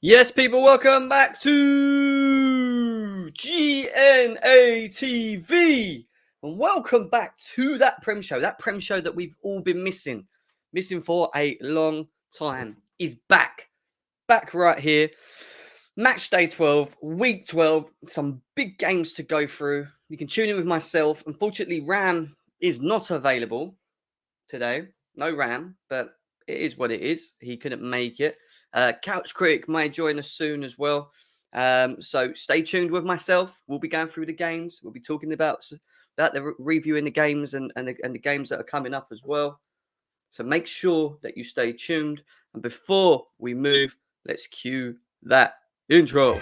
Yes, people, welcome back to GNA TV. And welcome back to that Prem show. That Prem show that we've all been missing for a long time, is back. Back right here. Match day 12, week 12, some big games to go through. You can tune in with myself. Unfortunately, Ram is not available today. No Ram, but it is what it is. He couldn't make it. Couch Critic may join us soon as well. So stay tuned with myself. We'll be going through the games. We'll be talking about the reviewing the games and the games that are coming up as well. So make sure that you stay tuned. And before we move, let's cue that intro.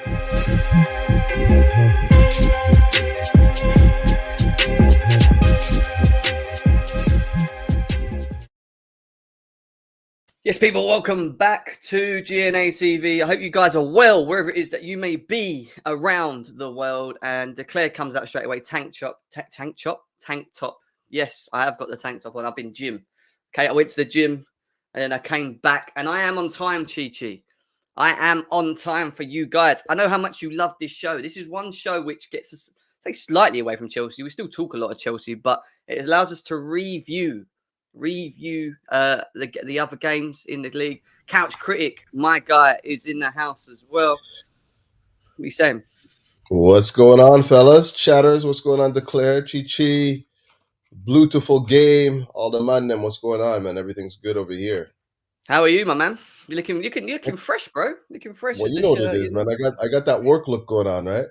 Yes, people, welcome back to GNA TV. I hope you guys are well, wherever it is that you may be around the world. And Declare comes out straight away. Tank top. Yes, I have got the tank top on. I've been gym. Okay, I went to the gym and then I came back. And I am on time, Chi. I am on time for you guys. I know how much you love this show. This is one show which gets us, say, slightly away from Chelsea. We still talk a lot of Chelsea, but it allows us to review the other games in the league. Couch Critic, my guy, is in the house as well. What are you saying? What's going on, fellas? Chatters, what's going on? Declare, Chi, beautiful game, all the man them. What's going on, man? Everything's good over here. How are you, my man? You're looking fresh, bro. Looking fresh. Well, With you the know what shirt, it is, man. I got that work look going on, right?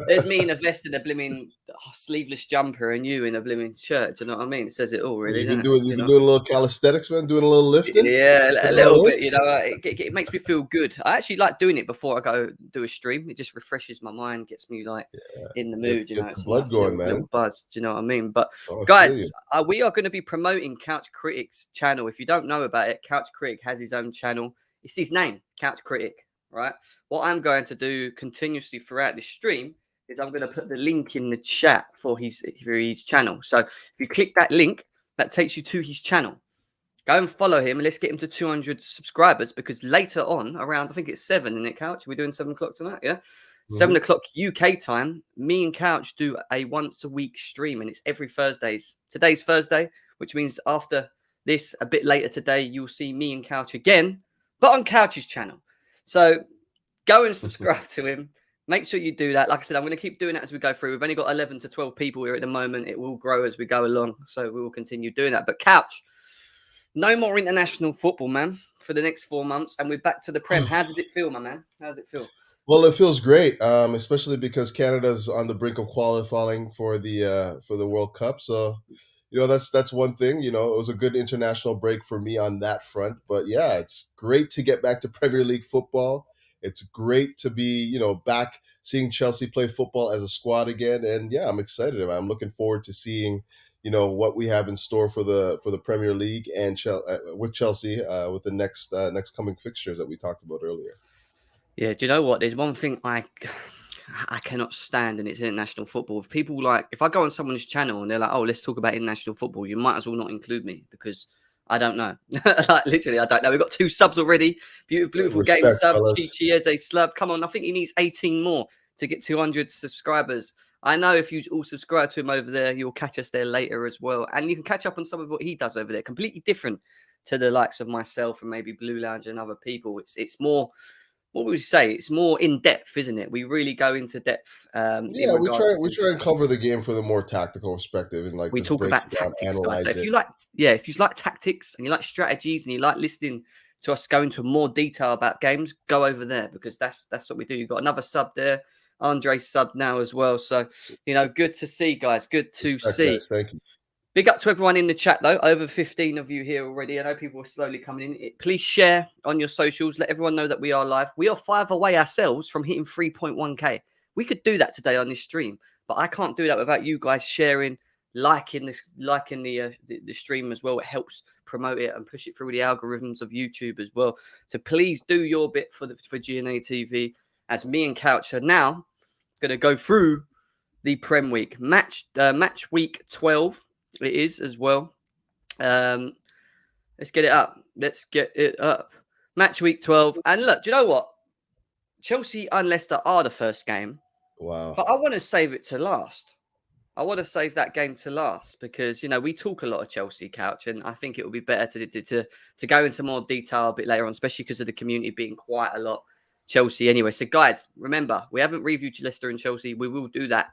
There's me in a vest and a blimmin' sleeveless jumper, and you in a blimmin' shirt. Do you know what I mean? It says it all, really. You've been doing a little calisthenics, man. Doing a little lifting. Yeah, a little bit. You know, it makes me feel good. I actually like doing it before I go do a stream. It just refreshes my mind, gets me like in the mood. You know, Get it's the blood nice going, little man. buzz. Do you know what I mean? But Oh, guys, we are going to be promoting Couch Critic's channel. If you don't know about it, Couch Critic has his own channel. It's his name, Couch Critic. Right. What I'm going to do continuously throughout this stream is I'm going to put the link in the chat for his channel. So if you click that link, that takes you to his channel. Go and follow him and let's get him to 200 subscribers, because later on, around, I think it's 7 in it, Couch. We're doing 7 o'clock tonight, yeah? 7 o'clock UK time, me and Couch do a once a week stream, and it's every Thursdays. Today's Thursday, which means after this, a bit later today, you'll see me and Couch again, but on Couch's channel. So go and subscribe to him. Make sure you do that. Like I said, I'm going to keep doing that as we go through. We've only got 11 to 12 people here at the moment. It will grow as we go along, so we will continue doing that. But Couch, no more international football, man, for the next 4 months, and we're back to the Prem. How does it feel, my man? How does it feel? Well, it feels great, especially because Canada's on the brink of qualifying for the World Cup. So, that's one thing. It was a good international break for me on that front. But yeah, it's great to get back to Premier League football. It's great to be, back seeing Chelsea play football as a squad again. And yeah, I'm excited. I'm looking forward to seeing, what we have in store for the Premier League and with Chelsea with the next coming fixtures that we talked about earlier. Yeah, do you know what? There's one thing I cannot stand, and it's international football. If people if I go on someone's channel and they're like, "Oh, let's talk about international football," you might as well not include me, because I don't know. Literally, I don't know. We've got 2 subs already. Beautiful game sub. Chi as a slub. Come on, I think he needs 18 more to get 200 subscribers. I know if you all subscribe to him over there, you'll catch us there later as well. And you can catch up on some of what he does over there. Completely different to the likes of myself and maybe Blue Lounge and other people. It's more, what would you say? It's more in depth, isn't it? We really go into depth. Yeah, we try and cover the game from the more tactical perspective, and we just talk break about it down, tactics, guys. So analyze if it. you like tactics and you like strategies and you like listening to us go into more detail about games, go over there, because that's what we do. You've got another sub there. Andre subbed now as well. So, good to see, guys. Good to see. Guys, thank you. Big up to everyone in the chat, though. Over 15 of you here already. I know people are slowly coming in. Please share on your socials. Let everyone know that we are live. We are 5 away ourselves from hitting 3.1k. We could do that today on this stream, but I can't do that without you guys sharing, liking the stream as well. It helps promote it and push it through the algorithms of YouTube as well. So please do your bit for GNA TV, as me and Couch are now going to go through the Prem week match week 12. It is as well. Let's get it up. Match week 12. And look, do you know what? Chelsea and Leicester are the first game, Wow. but I want to save it to last. I want to save that game to last because we talk a lot of Chelsea, Couch, and I think it would be better to go into more detail a bit later on, especially because of the community being quite a lot Chelsea anyway. So, guys, remember we haven't reviewed Leicester and Chelsea. We will do that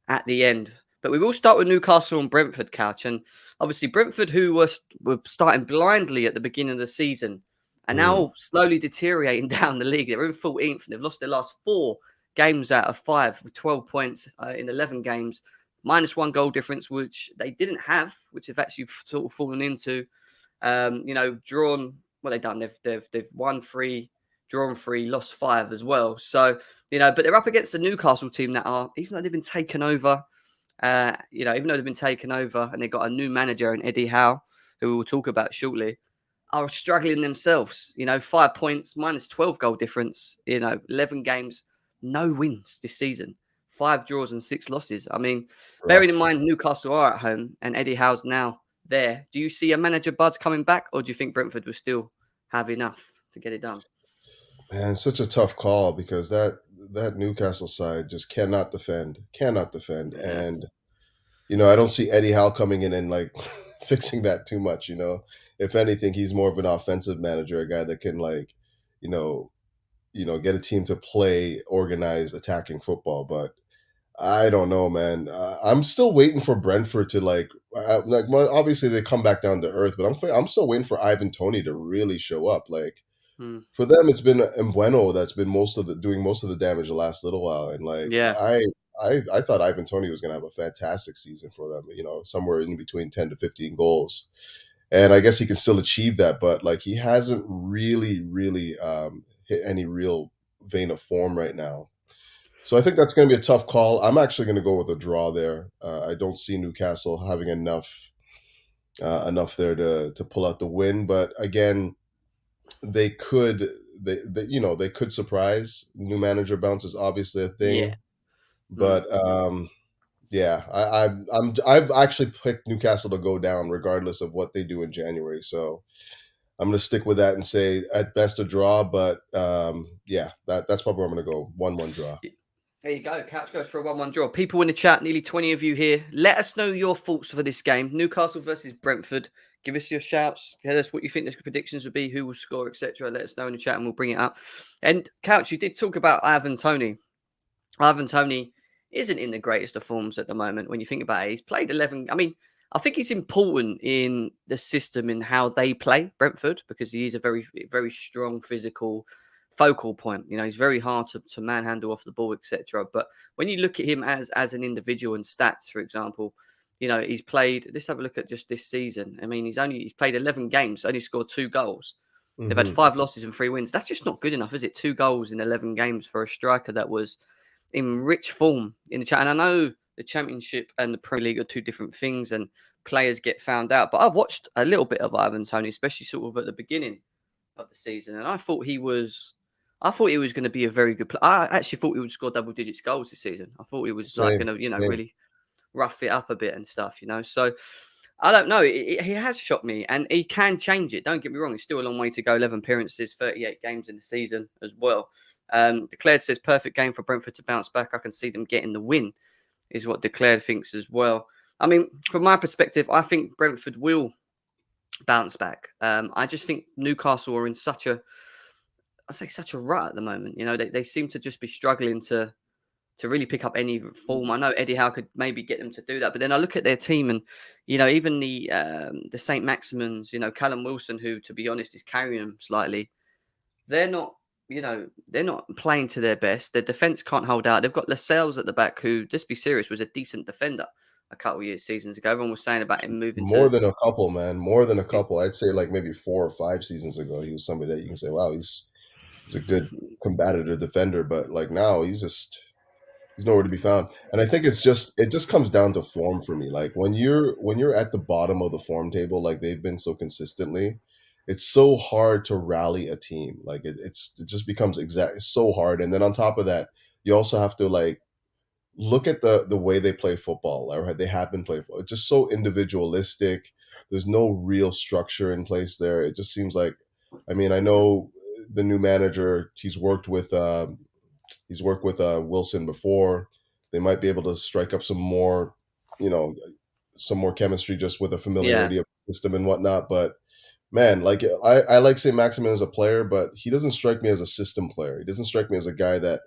at the end, but we will start with Newcastle and Brentford, Couch, and obviously Brentford, who were starting blindly at the beginning of the season, are Mm, now slowly deteriorating down the league. They're in 14th, and they've lost their last 4 games out of 5 with 12 points in 11 games. -1 goal difference, which they didn't have, which have actually sort of fallen into. Drawn. What they've done, they've won 3, drawn 3, lost 5 as well. So but they're up against the Newcastle team that are, even though they've been taken over, and they've got a new manager in Eddie Howe, who we'll talk about shortly, are struggling themselves. 5 points, -12 goal difference. 11 games, no wins this season. 5 draws and 6 losses. I mean, bearing in rough. mind Newcastle are at home and Eddie Howe's now there, do you see a manager buzz coming back, or do you think Brentford will still have enough to get it done? Man, such a tough call because that Newcastle side just cannot defend, Yeah. and I don't see Eddie Howe coming in and like fixing that too much. If anything, he's more of an offensive manager, a guy that can like, you know, get a team to play organized attacking football. But I don't know, man. I'm still waiting for Brentford to well, obviously they come back down to earth, but I'm still waiting for Ivan Toney to really show up. Like Hmm. for them, it's been Embueno that's been doing most of the damage the last little while, and like Yeah. I thought Ivan Toney was going to have a fantastic season for them. Somewhere in between 10 to 15 goals, and I guess he can still achieve that, but like he hasn't really hit any real vein of form right now. So I think that's going to be a tough call. I'm actually going to go with a draw there. I don't see Newcastle having enough there to pull out the win, but again, they could they could surprise. New manager bounce is obviously a Yeah. thing, Hmm. but yeah, I've actually picked Newcastle to go down regardless of what they do in January. So I'm going to stick with that and say at best a draw, but yeah, that's probably where I'm going to go. 1-1 draw. There you go. Couch goes for a 1-1 draw. People in the chat, nearly 20 of you here. Let us know your thoughts for this game. Newcastle versus Brentford. Give us your shouts. Tell us what you think the predictions would be, who will score, etc. Let us know in the chat and we'll bring it up. And Couch, you did talk about Ivan Toney. Ivan Toney isn't in the greatest of forms at the moment when you think about it. He's played 11. I mean, I think he's important in the system in how they play Brentford because he is a very, very strong physical focal point. He's very hard to manhandle off the ball, etc. But when you look at him as an individual and stats, for example, he's played. Let's have a look at just this season. I mean, he's played 11 games, only scored 2 goals. They've had Hmm. 5 losses and 3 wins. That's just not good enough, is it? 2 goals in 11 games for a striker that was in rich form in the chat. And I know the Championship and the Premier League are 2 different things, and players get found out. But I've watched a little bit of Ivan Toney, especially sort of at the beginning of the season, and I thought he was. I thought he was going to be a very good player. I actually thought he would score double digits goals this season. I thought he was like Same, going to, same. really rough it up a bit and stuff. So I don't know. He has shocked me, and he can change it. Don't get me wrong; it's still a long way to go. 11 appearances, 38 games in the season as well. Declared says perfect game for Brentford to bounce back. I can see them getting the win, is what Declared thinks as well. I mean, from my perspective, I think Brentford will bounce back. I just think Newcastle are in such a rut at the moment. They seem to just be struggling to really pick up any form. I know Eddie Howe could maybe get them to do that, but then I look at their team and even the Saint Maximans, Callum Wilson, who to be honest is carrying them slightly. They're not. They're not playing to their best. Their defense can't hold out. They've got Lascelles at the back, who, just be serious, was a decent defender a couple of seasons ago. Everyone was saying about him moving More to. than a couple, man. More than a couple. I'd say like maybe 4 or 5 seasons ago, he was somebody that you can say, wow, he's a good combative defender. But like now, he's nowhere to be found. And I think it just comes down to form for me. Like when you're at the bottom of the form table, like they've been so consistently, it's so hard to rally a team. Like it just becomes it's so hard. And then on top of that, you also have to like look at the way they play football, or they have been playing football. It's just so individualistic. There's no real structure in place there. It just seems like I mean, I know the new manager. He's worked with Wilson before. They might be able to strike up some more, you know, some more chemistry just with the Yeah, familiarity of the system and whatnot. But man, like I like Saint Maximin as a player, but he doesn't strike me as a system player. He doesn't strike me as a guy that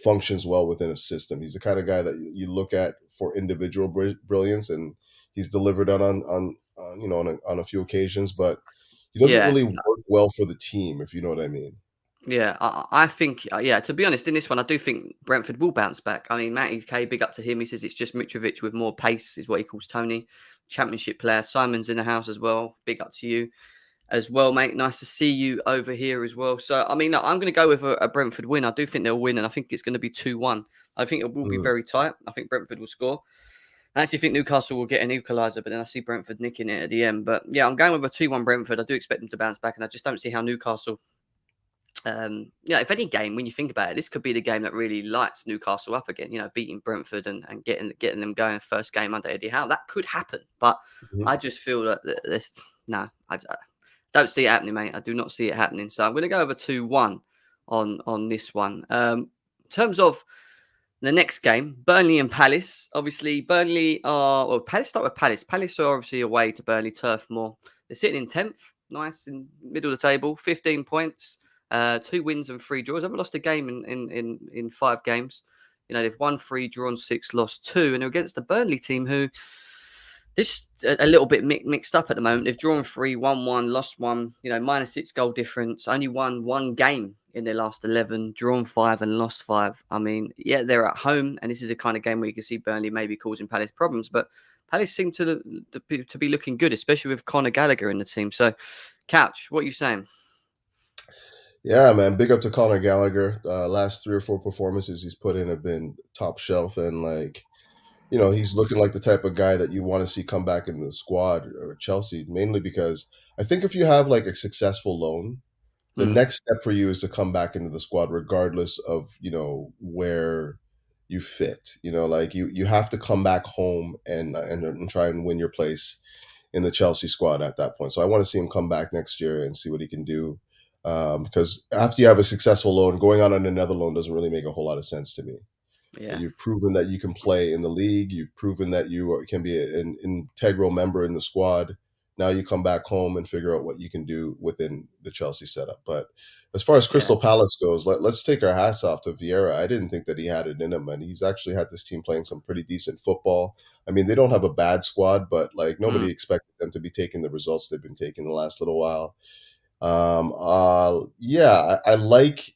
functions well within a system. He's the kind of guy that you look at for individual brilliance, and he's delivered on a few occasions, but he doesn't yeah. really work well for the team, if you know what I mean. Yeah, I think, yeah, to be honest, in this one, I do think Brentford will bounce back. I mean, Matty K, big up to him. He says it's just Mitrovic with more pace, is what he calls Tony. Championship player. Simon's in the house as well. Big up to you as well, mate. Nice to see you over here as well. So, I mean, I'm going to go with a Brentford win. I do think they'll win, and I think it's going to be 2-1. I think it will be Mhm. very tight. I think Brentford will score. I actually think Newcastle will get an equaliser, but then I see Brentford nicking it at the end. But yeah, I'm going with a 2-1 Brentford. I do expect them to bounce back, and I just don't see how Newcastle if any game, when you think about it, this could be the game that really lights Newcastle up again. Beating Brentford and getting them going first game under Eddie Howe. That could happen, but Mhm. I just feel that this. No, I don't see it happening, mate. I do not see it happening. So I'm going to go over 2-1 on this one. In terms of the next game, Burnley and Palace. Obviously, Palace start with Palace. Palace are obviously away to Burnley Turf Moor. They're sitting in 10th, nice in middle of the table, 15 points, 2 wins and 3 draws. Haven't lost a game in 5 games. They've won 3, drawn 6, lost 2, and they're against the Burnley team who this a little bit mixed up at the moment. They've drawn 3, won 1, lost 1. -6 goal difference. Only won 1 game in their last 11, drawn 5 and lost 5. I mean, yeah, they're at home, and this is a kind of game where you can see Burnley maybe causing Palace problems. But Palace seem to be looking good, especially with Conor Gallagher in the team. So, Couch, what are you saying? Yeah, man. Big up to Conor Gallagher. Last 3 or 4 performances he's put in have been top shelf, and like he's looking like the type of guy that you want to see come back in the squad or Chelsea. Mainly because I think if you have like a successful loan, the Mm, next step for you is to come back into the squad, regardless of where you fit. Like you have to come back home and try and win your place in the Chelsea squad at that point. So I want to see him come back next year and see what he can do. Because after you have a successful loan, going on another loan doesn't really make a whole lot of sense to me. yeah, You've proven that you can play in the league. You've proven that you can be an integral member in the squad. Now you come back home and figure out what you can do within the Chelsea setup. But as far as yeah. Crystal Palace goes, let's take our hats off to Vieira. I didn't think that he had it in him, and he's actually had this team playing some pretty decent football. I mean, they don't have a bad squad, but like Mm, nobody expected them to be taking the results they've been taking the last little while. Yeah, I like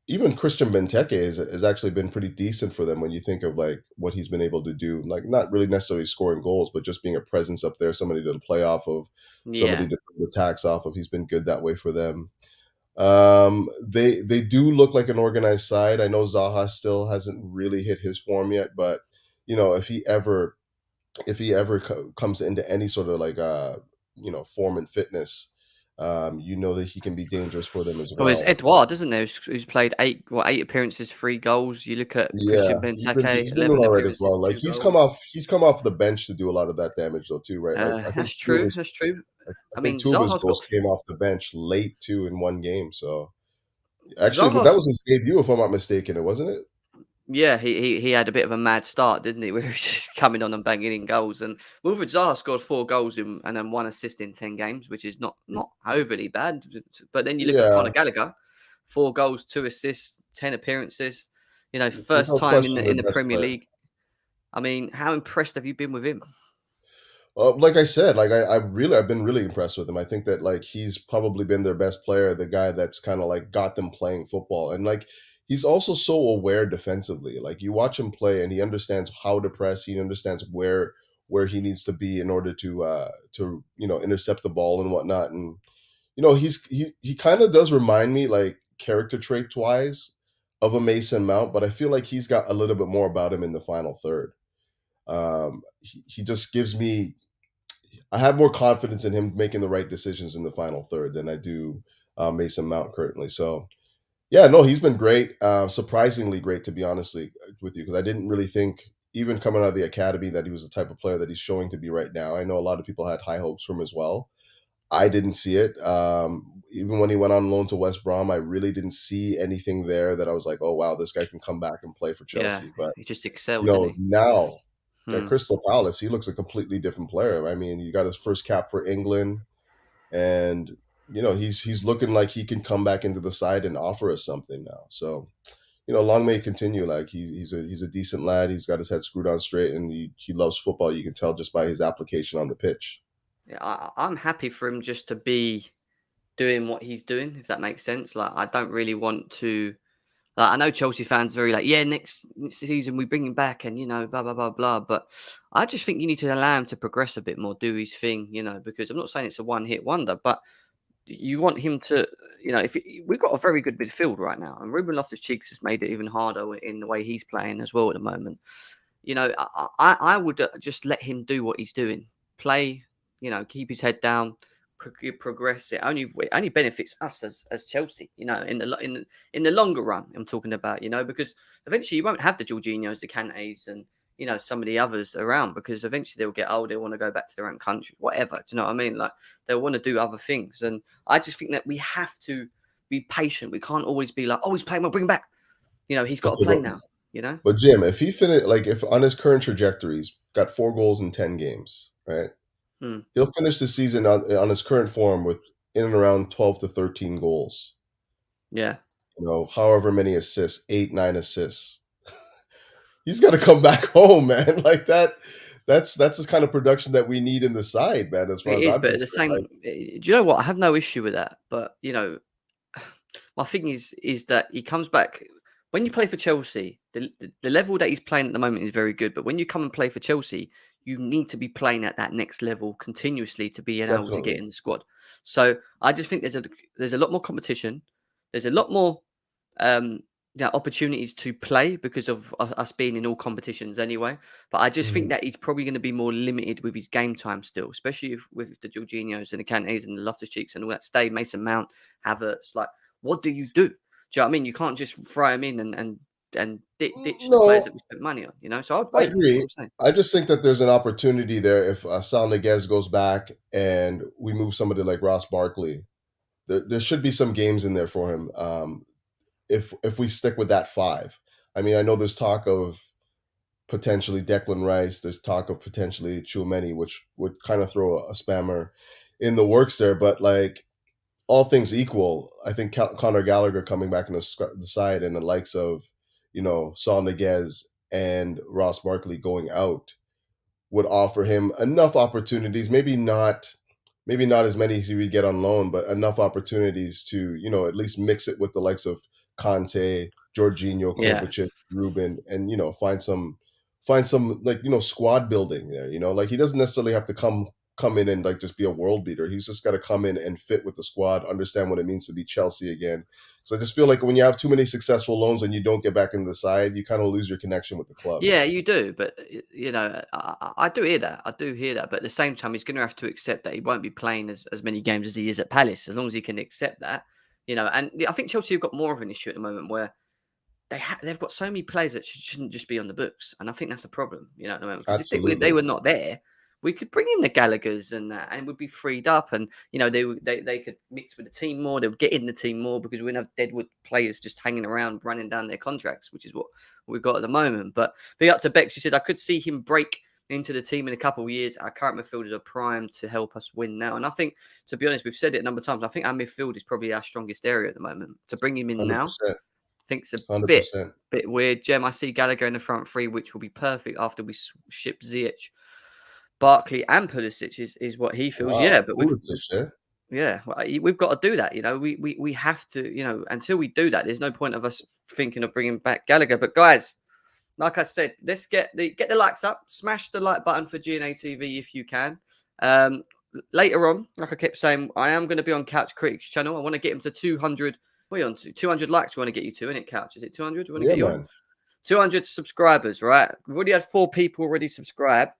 even Christian Benteke has actually been pretty decent for them when you think of like what he's been able to do. Like not really necessarily scoring goals, but just being a presence up there, somebody to play off of, somebody yeah. to put the tax off of. He's been good that way for them. They do look like an organized side. I know Zaha still hasn't really hit his form yet, but if he ever comes into any sort of like form and fitness, that he can be dangerous for them as Well, there's well. Edouard, isn't there? Who's played 8 appearances, 3 goals. You look at Christian Yeah, he's Benteke, been doing 11 all right as appearances, well. Like two goals. he's come off the bench to do a lot of that damage though too, right? Like I think That's two of true. his That's true. I I think mean, two of his Zaha's got goals came off the bench late too in one game. So actually, but that Zaha's was his debut, if I'm not mistaken. It wasn't it? yeah, he had a bit of a mad start, didn't he? Where he was just coming on and banging in goals. And Wilfred Zaha scored 4 goals and then 1 assist in 10 games, which is not overly bad. But then you look at Conor Yeah, Gallagher, 4 goals, 2 assists, 10 appearances. First without time in question, the their in the best Premier player. League. I mean, how impressed have you been with him? Like I said, like I've been really impressed with him. I think that like he's probably been their best player, the guy that's kind of like got them playing football, and like he's also so aware defensively. Like you watch him play, and he understands how to press. He understands where he needs to be in order to intercept the ball and whatnot. And he kind of does remind me like character trait wise of a Mason Mount, but I feel like he's got a little bit more about him in the final third. He just gives me I have more confidence in him making the right decisions in the final third than I do Mason Mount currently. So yeah, no, he's been great, surprisingly great to be honestly with you because I didn't really think even coming out of the academy that he was the type of player that he's showing to be right now. I know a lot of people had high hopes for him as well. I didn't see it. Even when he went on loan to West Brom, I really didn't see anything there that I was like, oh wow, this guy can come back and play for Yeah, Chelsea. But he just excelled, didn't he? now at Hmm. Crystal Palace, he looks a completely different player. I mean, he got his first cap for England, and he's looking like he can come back into the side and offer us something now. So long may it continue. Like he's a decent lad. He's got his head screwed on straight, and he loves football. You can tell just by his application on the pitch. Yeah, I'm happy for him just to be doing what he's doing, if that makes sense. Like, I don't really want to. Like, I know Chelsea fans are very like, yeah, next season we bring him back, and blah blah blah blah. But I just think you need to allow him to progress a bit more, do his thing, because I'm not saying it's a one-hit wonder, but you want him to, if we've got a very good midfield right now, and Ruben Loftus-Cheek has made it even harder in the way he's playing as well at the moment. I would just let him do what he's doing, play, keep his head down, progress. It only benefits us as Chelsea, in the longer run. I'm talking about, because eventually you won't have the Jorginhos, the Kantes, and some of the others around, because eventually they'll get old, they want to go back to their own country, whatever. Do you know what I mean? Like, they'll want to do other things, and I just think that we have to be patient. We can't always be like, oh, he's playing, we'll bring him back. He's got to Okay, play now. You know. but Jim, if he finished like if on his current trajectory, he's got 4 goals in 10 games, right? Hmm. He'll finish the season on his current form with in and around 12 to 13 goals. Yeah. However many assists, 8, 9 assists. He's got to come back home, man. Like that. That's the kind of production that we need in the side, man. As far It as is, I'm but at the concerned, same, like do you know what? I have no issue with that. But my thing is that he comes back when you play for Chelsea. The level that he's playing at the moment is very good. But when you come and play for Chelsea, you need to be playing at that next level continuously to be able to definitely. get in the squad. So I just think there's a lot more competition. There's a lot more um, opportunities to play because of us being in all competitions anyway. But I just think Mhm. that he's probably going to be more limited with his game time still, especially with the Jorginhos and the Kantes and the Loftus-Cheeks and all that. Stay Mason Mount, Havertz. Like, what do you do? Do you know what I mean? You can't just throw him in and ditch the players No, that we spent money on. So I'd I wait. That's what agree. I'm saying. I just think that there's an opportunity there if Sal Niguez goes back and we move somebody like Ross Barkley. There should be some games in there for him. If we stick with that five. I mean, I know there's talk of potentially Declan Rice. There's talk of potentially Chouameni, which would kind of throw a spammer in the works there. But like all things equal, I think Conor Gallagher coming back in the side and the likes of Saul Niguez and Ross Barkley going out would offer him enough opportunities. Maybe not as many as he would get on loan, but enough opportunities to at least mix it with the likes of Conte, Jorginho, Yeah. Kovacic, Ruben, and find some like squad building there. Like he doesn't necessarily have to come in and like just be a world beater. He's just got to come in and fit with the squad, understand what it means to be Chelsea again. So I just feel like when you have too many successful loans and you don't get back into the side, you kind of lose your connection with the club. Yeah, you do, but I do hear that. I do hear that, but at the same time, he's going to have to accept that he won't be playing as many games as he is at Palace, as long as he can accept that. And I think Chelsea have got more of an issue at the moment where they've got so many players that shouldn't just be on the books, and I think that's a problem. At the moment, because if they Absolutely. were not there, we could bring in the Gallaghers and that, and we'd be freed up, and they could mix with the team more. They would get in the team more because we wouldn't have deadwood players just hanging around, running down their contracts, which is what we've got at the moment. But big up to Bex, she said I could see him break into the team in a couple of years. Our current midfielders are primed to help us win now, and I think, to be honest, we've said it a number of times. I think our midfield is probably our strongest area at the moment. To bring him in now, 100%. I think it's a bit 100%. bit weird. Gem, I see Gallagher in the front three, which will be perfect after we ship Ziyech, Barkley, and Pulisic is what he feels. Yeah, Wow, but Pulisic, eh? we've got to do that. We have to. Until we do that, there's no point of us thinking of bringing back Gallagher. But guys, like I said, let's get the likes up. Smash the like button for GNA TV if you can. Um, Later on, like I kept saying, I am going to be on Couch Critic's channel. I want to get him to 200. What are you on to? 200 likes. We want to get you to, innit, Couch? Is it 200? We want to Yeah, get you on? man. 200 subscribers, right? We've already had 4 people already subscribed.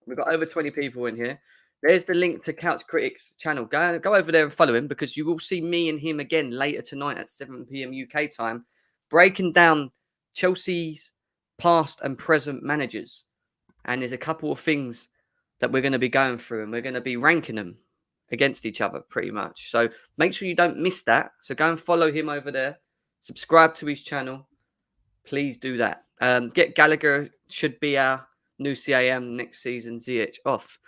We've got over 20 people in here. There's the link to Couch Critics channel. Go over there and follow him, because you will see me and him again later tonight at 7 p.m. UK time, breaking down Chelsea's past and present managers. And there's a couple of things that we're going to be going through, and we're going to be ranking them against each other pretty much. So make sure you don't miss that. So go and follow him over there. Subscribe to his channel. Please do that. Get Gallagher should be our new CAM next season. ZH off.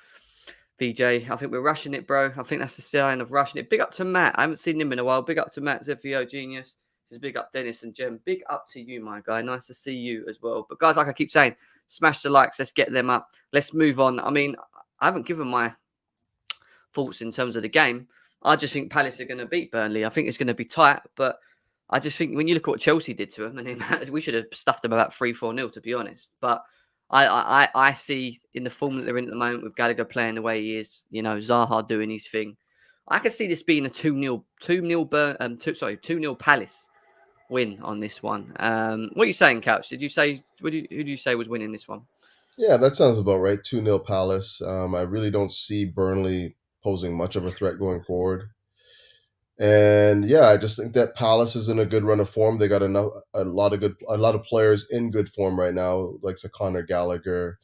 VJ, I think we're rushing it, bro. I think that's the sign of rushing it. Big up to Matt. I haven't seen him in a while. Big up to Matt, ZVO Genius. Says big up Dennis and Jem. Big up to you, my guy. Nice to see you as well. But guys, like I keep saying, smash the likes. Let's get them up. Let's move on. I mean, I haven't given my thoughts in terms of the game. I just think Palace are going to beat Burnley. I think it's going to be tight, but I just think when you look at what Chelsea did to them, and we should have stuffed them about 3-4-0, to be honest. But I see in the form that they're in at the moment with Gallagher playing the way he is, Zaha doing his thing. I can see this being a 2-0 Palace win on this one. What are you saying, Couch? Who did you say was winning this one? Yeah, that sounds about right. 2-0 Palace. I really don't see Burnley posing much of a threat going forward. And yeah, I just think that Palace is in a good run of form. They got a lot of players in good form right now, like Conor Gallagher.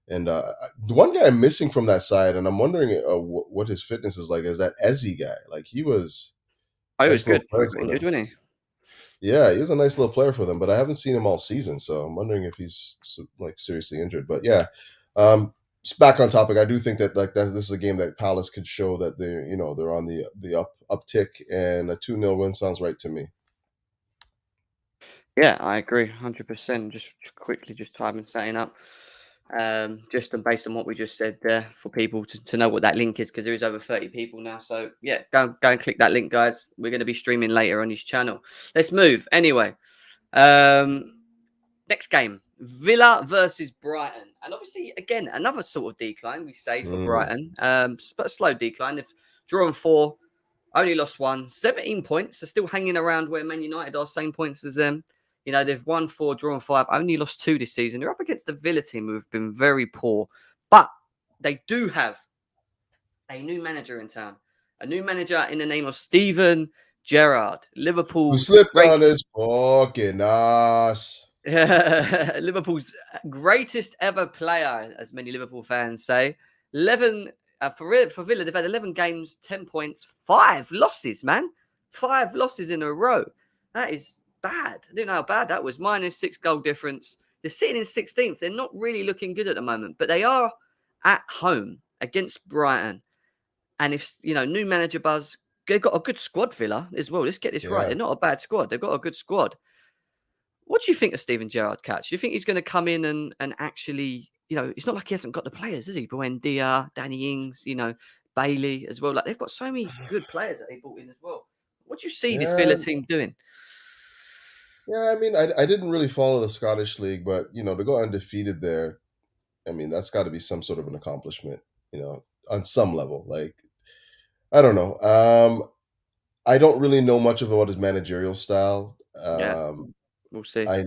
And the one guy I'm missing from that side, and I'm wondering what his fitness is like, is that Eze guy. Like he was Oh, a he was nice little good. player for Injured, them. wasn't he? Yeah, he's a nice little player for them, but I haven't seen him all season, so I'm wondering if he's like seriously injured. But yeah, just back on topic, I do think that this is a game that Palace could show that they're on the uptick, and a 2-0 win sounds right to me. Yeah, I agree, 100%. Just quickly, just time and setting up. Just based on what we just said there for people to know what that link is, because there is over 30 people now. So yeah, go and click that link, guys. We're going to be streaming later on his channel. Let's move. Anyway, next game, Villa versus Brighton. And obviously, again, another sort of decline, we say, for Brighton. But a slow decline. They've drawn 4, only lost 1, 17 points. They're still hanging around where Man United are, same points as them. They've won 4, drawn 5, only lost 2 this season. They're up against the Villa team, who have been very poor. But they do have a new manager in town. A new manager in the name of Steven Gerrard. Who Liverpool's slipped great... on his fucking ass. Liverpool's greatest ever player, as many Liverpool fans say. 11 for Villa, they've had 11 games, 10 points, 5 losses, man. 5 losses in a row. That is bad. I didn't know how bad that was. -6 goal difference. They're sitting in 16th. They're not really looking good at the moment, but they are at home against Brighton. And if, new manager buzz, they've got a good squad, Villa, as well. Let's get this right. They're not a bad squad. They've got a good squad. What do you think of Steven Gerrard, Catch? Do you think he's going to come in and actually, it's not like he hasn't got the players, is he? Buendia, Danny Ings, Bailey as well. Like, they've got so many good players that they brought in as well. What do you see this Villa team doing? Yeah, I mean, I didn't really follow the Scottish League, but, to go undefeated there, I mean, that's got to be some sort of an accomplishment, on some level. Like, I don't know. I don't really know much about his managerial style. Yeah, we'll see. I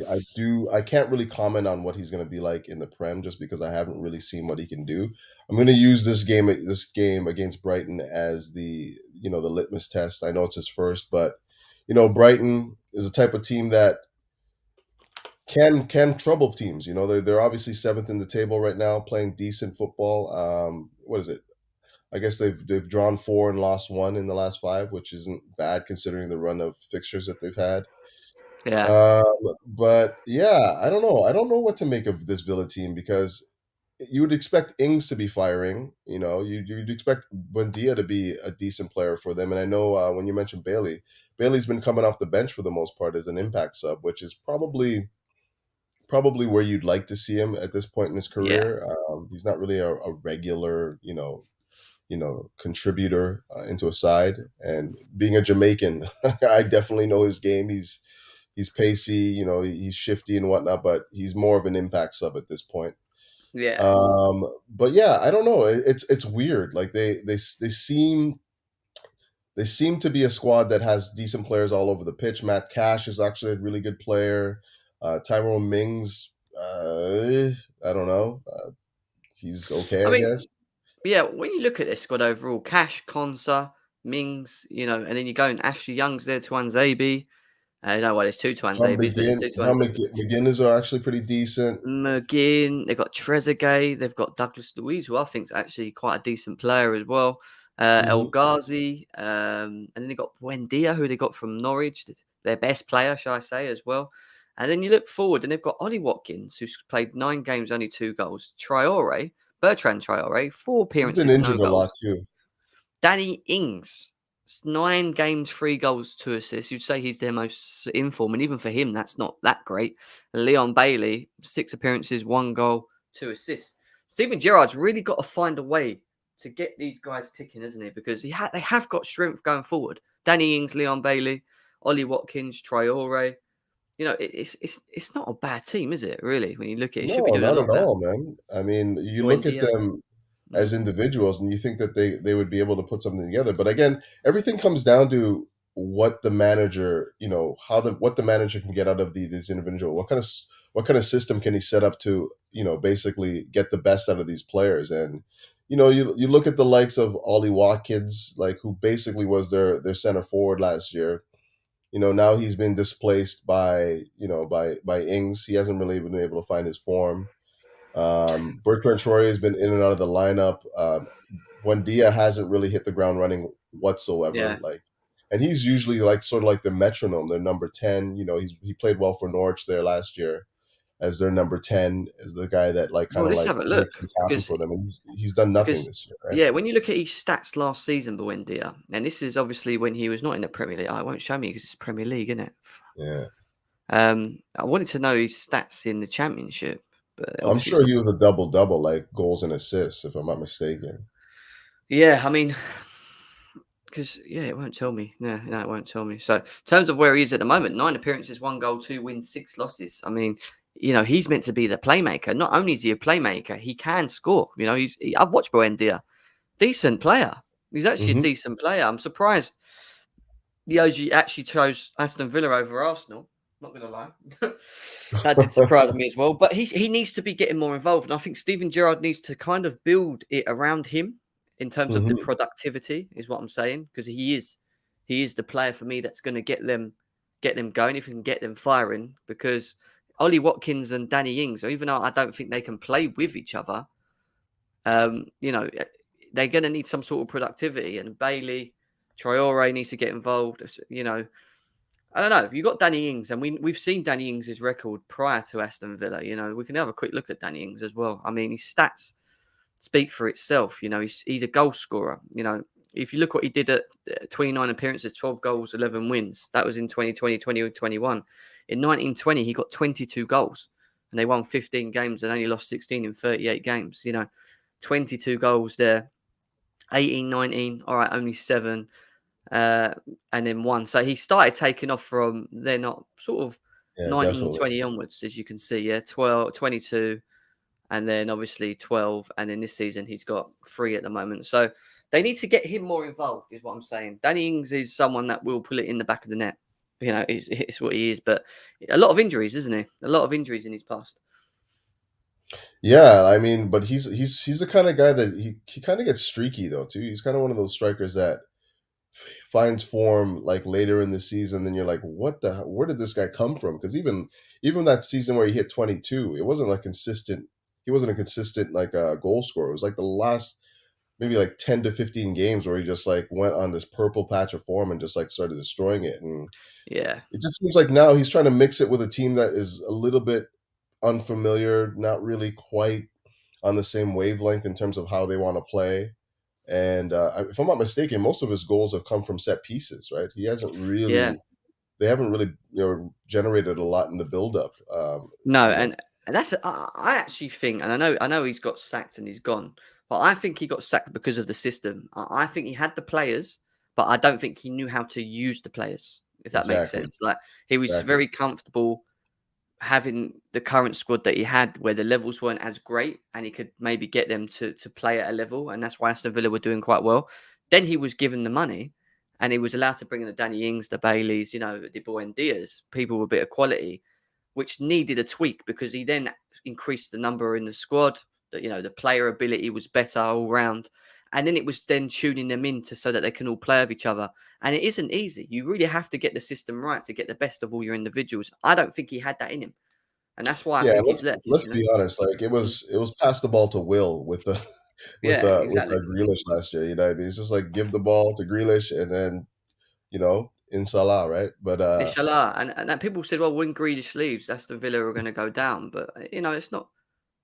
can't really comment on what he's going to be like in the Prem just because I haven't really seen what he can do. I'm going to use this game against Brighton as the litmus test. I know it's his first, but Brighton is a type of team that can trouble teams. They're obviously 7th in the table right now, playing decent football. What is it? I guess they've drawn 4 and lost 1 in the last 5, which isn't bad considering the run of fixtures that they've had. Yeah. But yeah, I don't know. I don't know what to make of this Villa team because you would expect Ings to be firing. You'd expect Buendia to be a decent player for them. And I know when you mentioned Bailey's been coming off the bench for the most part as an impact sub, which is probably where you'd like to see him at this point in his career. He's not really a regular, contributor into a side. And being a Jamaican, I definitely know his game. He's pacey, he's shifty and whatnot, but he's more of an impact sub at this point. Yeah. But yeah, I don't know. It's weird. Like they seem to be a squad that has decent players all over the pitch. Matt Cash is actually a really good player. Tyrone Mings, I don't know. He's okay, I guess. Yeah, when you look at this squad overall, Cash, Konsa, Mings, and then you go and Ashley Young's there, Tuanzebe. There's 2 Tuanzebes, but there's 2 Tuanzebes. McGinn are actually pretty decent. McGinn, they've got Trezeguet, they've got Douglas Luiz, who I think is actually quite a decent player as well. El Hmm. Ghazi, and then they got Buendia, who they got from Norwich, their best player, shall I say, as well. And then you look forward, and they've got Ollie Watkins, who's played 9 games, only 2 goals. Bertrand Traore, 4 He's been appearances, no injured a lot goals. too. Danny Ings, 9 games, 3 goals, 2 assists. You'd say he's their most in form, and even for him, that's not that great. Leon Bailey, 6 appearances, 1 goal, 2 assists. Steven Gerrard's really got to find a way to get these guys ticking, isn't he? Because they have got strength going forward. Danny Ings, Leon Bailey, Ollie Watkins, Traore. You know, it's not a bad team, is it? Really, when you look at it, should be No, doing a not lot at better. all, man. I mean, you look at Buendia. them as Mm. individuals and you think that they would be able to put something together. But again, everything comes down to what the manager, what the manager can get out of these individual. What kind of system can he set up to, basically get the best out of these players? And you look at the likes of Ollie Watkins, like who basically was their center forward last year. Now he's been displaced by Ings. He hasn't really been able to find his form. Bertrand Troy has been in and out of the lineup. Buendia hasn't really hit the ground running whatsoever. Yeah. And he's usually like sort of like the metronome, their number 10. He played well for Norwich there last year as their number 10, as the guy that like kind Well, of let's like have a look makes things happen because for them. And he's done nothing Because this year, right? yeah, when you look at his stats last season, Buendia, and this is obviously when he was not in the Premier League. Oh, it won't show me because it's Premier League, isn't it? Yeah. I wanted to know his stats in the Championship, but I'm obviously it's sure not. he was a double double, like goals and assists, if I'm not mistaken. Yeah, I mean, because yeah, it won't tell me. No, it won't tell me. So, in terms of where he is at the moment, 9 appearances, 1 goal, 2 wins, 6 losses. I mean, he's meant to be the playmaker. Not only is he a playmaker, he can score. I've watched Buendia, decent player. He's actually a Hmm. decent player. I'm surprised the OG actually chose Aston Villa over Arsenal. Not gonna lie, that did surprise me as well. But he needs to be getting more involved, and I think Steven Gerrard needs to kind of build it around him in terms of the Hmm. productivity, is what I'm saying, because he is the player for me that's going to get them going if he can get them firing. Because Ollie Watkins and Danny Ings, even though I don't think they can play with each other, um, you know, eh, they're going to need some sort of productivity. And Bailey, Traore needs to get involved. I don't know. You got Danny Ings, and we've seen Danny Ings' record prior to Aston Villa. We can have a quick look at Danny Ings as well. I mean, his stats speak for itself. He's a goal scorer. If you look what he did at 29 appearances, 12 goals, 11 wins. That was in 2020, 2021. In 1920, he got 22 goals, and they won 15 games and only lost 16 in 38 games. 22 goals there. 18, 19. All right, only 7 uh, and then 1. So he started taking off from then not sort of Yeah, 19, definitely. 20 onwards, as you can see. Yeah, 12, 22, and then obviously 12. And then this season he's got 3 at the moment. So they need to get him more involved, is what I'm saying. Danny Ings is someone that will put it in the back of the net. It's what he is. But a lot of injuries, isn't he? A lot of injuries in his past. Yeah, I mean, but he's the kind of guy that he kind of gets streaky though too. He's kind of one of those strikers that finds form like later in the season. Then you're like, where did this guy come from? Because even that season where he hit 22, it wasn't like consistent. He wasn't a consistent like goal scorer. It was like the last maybe like 10 to 15 games where he just like went on this purple patch of form and just like started destroying it. And Yeah. it just seems like now he's trying to mix it with a team that is a little bit unfamiliar, not really quite on the same wavelength in terms of how they want to play. And if I'm not mistaken, most of his goals have come from set pieces, right? Yeah. They haven't really, generated a lot in the buildup. No, You know, and that's I actually think, and I know he's got sacked and he's gone, but I think he got sacked because of the system. I think he had the players, but I don't think he knew how to use the players. If that makes exactly, sense, like he was exactly. very comfortable having the current squad that he had, where the levels weren't as great, and he could maybe get them to play at a level, and that's why Aston Villa were doing quite well. Then he was given the money, and he was allowed to bring in the Danny Ings, the Baileys, the Buendias, people with a bit of quality, which needed a tweak because he then increased the number in the squad. The player ability was better all round, and then it was then tuning them into so that they can all play with each other. And it isn't easy. You really have to get the system right to get the best of all your individuals. I don't think he had that in him, and that's why I Yeah, think let's he's left. let's be honest. Like Mm. it was pass the ball to Will with the Yeah, with exactly. Grealish last year. You know what I mean? It's just like give the ball to Grealish and then Inshallah, right? But Inshallah. And people said, well, when Grealish leaves, Aston Villa are going to go down. But it's not.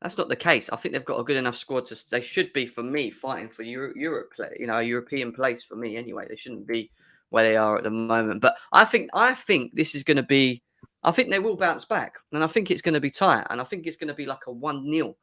That's not the case. I think they've got a good enough squad to. They should be for me fighting for Europe play. A European place for me anyway. They shouldn't be where they are at the moment. But I think this is going to be. I think they will bounce back, and I think it's going to be tight, and I think it's going to be like a 1-0.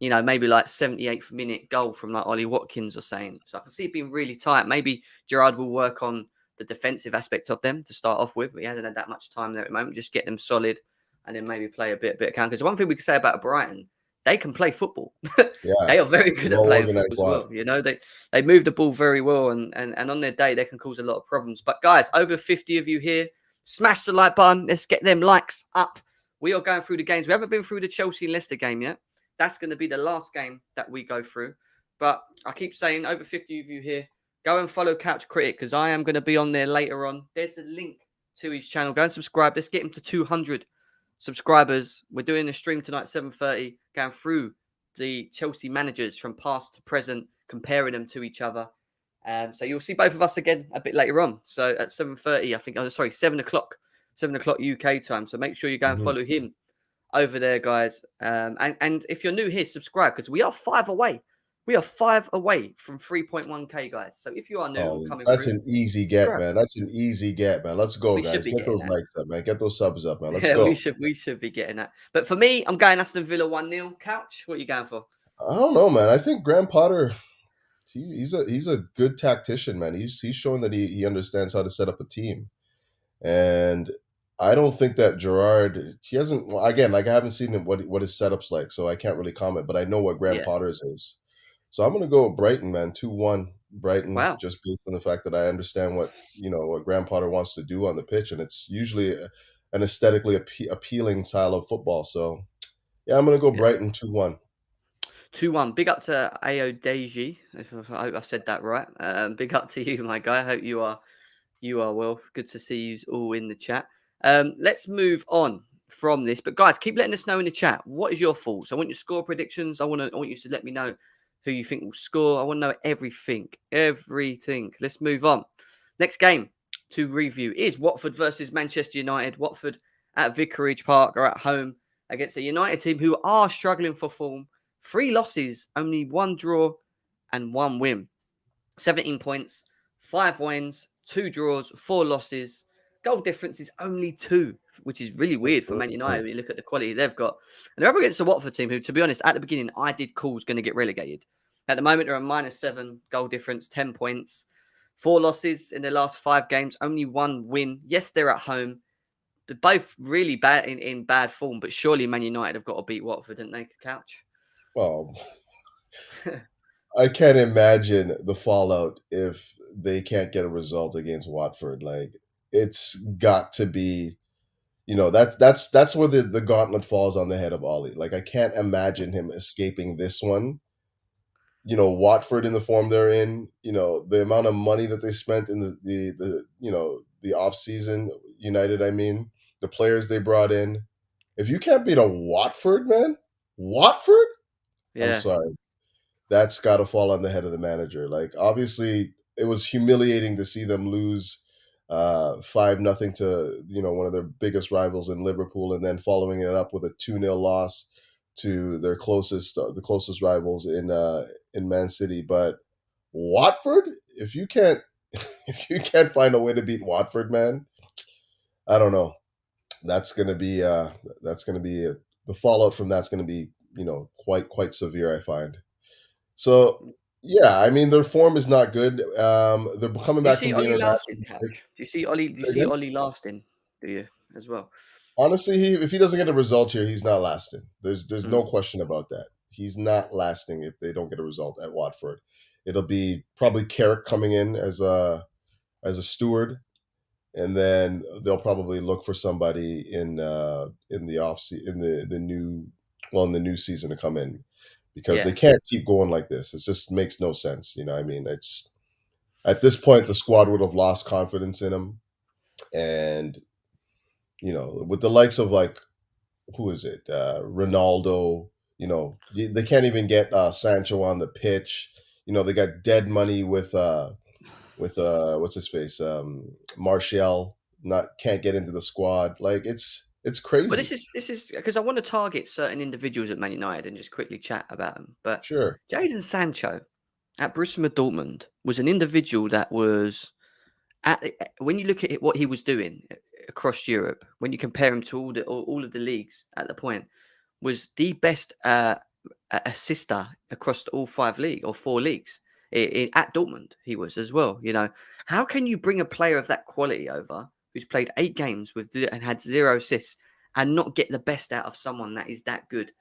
Maybe like 78th minute goal from like Ollie Watkins or saying. So I can see it being really tight. Maybe Gerrard will work on the defensive aspect of them to start off with. He hasn't had that much time there at the moment. Just get them solid, and then maybe play a bit of count. Because one thing we can say about Brighton, they can play football. yeah, They are very good at well playing organized football as squad. well. They move the ball very well, and on their day they can cause a lot of problems. But guys, over 50 of you here, smash the like button. Let's get them likes up. We are going through the games. We haven't been through the Chelsea and Leicester game yet. That's going to be the last game that we go through. But I keep saying, over 50 of you here, go and follow Couch Critic because I am going to be on there later on. There's a link to his channel. Go and subscribe. Let's get him to 200 subscribers. We're doing a stream tonight, 7:30, going through the Chelsea managers from past to present, comparing them to each other. So you'll see both of us again a bit later on. So at 7:30, I think. Oh, sorry, 7 o'clock, 7 o'clock UK time. So make sure you go and Mhm. follow him over there, guys. And if you're new here, subscribe because we are 5 away. We are 5 away from 3.1k, guys. So if you are new and Oh, coming that's through, an easy get, subscribe. man. That's an easy get, man. Let's go, We should guys. be Get getting those that. likes up, man. Get those subs up, man. Let's Yeah, we go. should be getting that. But for me, I'm going Aston Villa 1-0. Couch, what are you going for? I don't know, man. I think Graham Potter, he's a good tactician, man. He's shown that he understands how to set up a team. And I don't think that Gerard, he hasn't, well, again, like I haven't seen him, what his setup's like, so I can't really comment, but I know what Graham Yeah. Potter's is. So I'm going to go with Brighton, man, 2-1 Brighton, Wow. just based on the fact that I understand what Graham Potter wants to do on the pitch, and it's usually an aesthetically appealing style of football. So yeah, I'm going to go Yeah. Brighton 2-1. 2-1. Big up to Aodeji. I hope I said that right. Big up to you, my guy. I hope you are well. Good to see you all in the chat. Let's move on from this. But guys, keep letting us know in the chat. What is your thoughts? I want your score predictions. I want you to let me know who you think will score. I want to know everything. Everything. Let's move on. Next game to review is Watford versus Manchester United. Watford at Vicarage Park are at home against a United team who are struggling for form. 3 losses, only 1 draw and 1 win. 17 points, 5 wins, 2 draws, 4 losses. Goal difference is only 2, which is really weird for Man United when you look at the quality they've got. And they're up against the Watford team, who, to be honest, at the beginning, I did call was going to get relegated. At the moment, they're a -7 goal difference, 10 points, 4 losses in their last 5 games, only 1 win. Yes, they're at home. They're both really bad in bad form, but surely Man United have got to beat Watford, didn't they, Couch? Well, I can't imagine the fallout if they can't get a result against Watford. Like it's got to be, that's where the gauntlet falls on the head of Ollie. Like I can't imagine him escaping this one. Watford in the form they're in, the amount of money that they spent in the off season, United, I mean, the players they brought in. If you can't beat a Watford, man, Watford, I'm Yeah, sorry. That's got to fall on the head of the manager. Like obviously it was humiliating to see them lose 5-0 to one of their biggest rivals in Liverpool, and then following it up with a 2-0 loss to their the closest rivals in Man City. But Watford, if you can't if you can't find a way to beat Watford, man, I don't know. That's gonna be the fallout from that's gonna be quite severe, I find. So yeah, I mean their form is not good. They're coming do you back see from the Ollie lasting, international break. Couch? Do you see Ollie? Do you Say see again? Ollie lasting? Do you as well? Honestly, if he doesn't get a result here, he's not lasting. There's no Mm. question about that. He's not lasting if they don't get a result at Watford. It'll be probably Carrick coming in as a steward, and then they'll probably look for somebody in the the new in the new season to come in because they Yeah, can't keep going like this. It just makes no sense. I mean, it's at this point the squad would have lost confidence in him, and with the likes of like who is it, Ronaldo. They can't even get Sancho on the pitch. They got dead money with what's his face, Martial, not can't get into the squad. Like it's But crazy. this is because I want to target certain individuals at Man United and just quickly chat about them. But Sure. Jadon Sancho at Borussia Dortmund was an individual that was when you look at what he was doing across Europe, when you compare him to all of the leagues at the point, was the best assister across all 5 league or 4 leagues. At Dortmund, he was as well. How can you bring a player of that quality over who's played 8 games and had 0 assists and not get the best out of someone that is that good?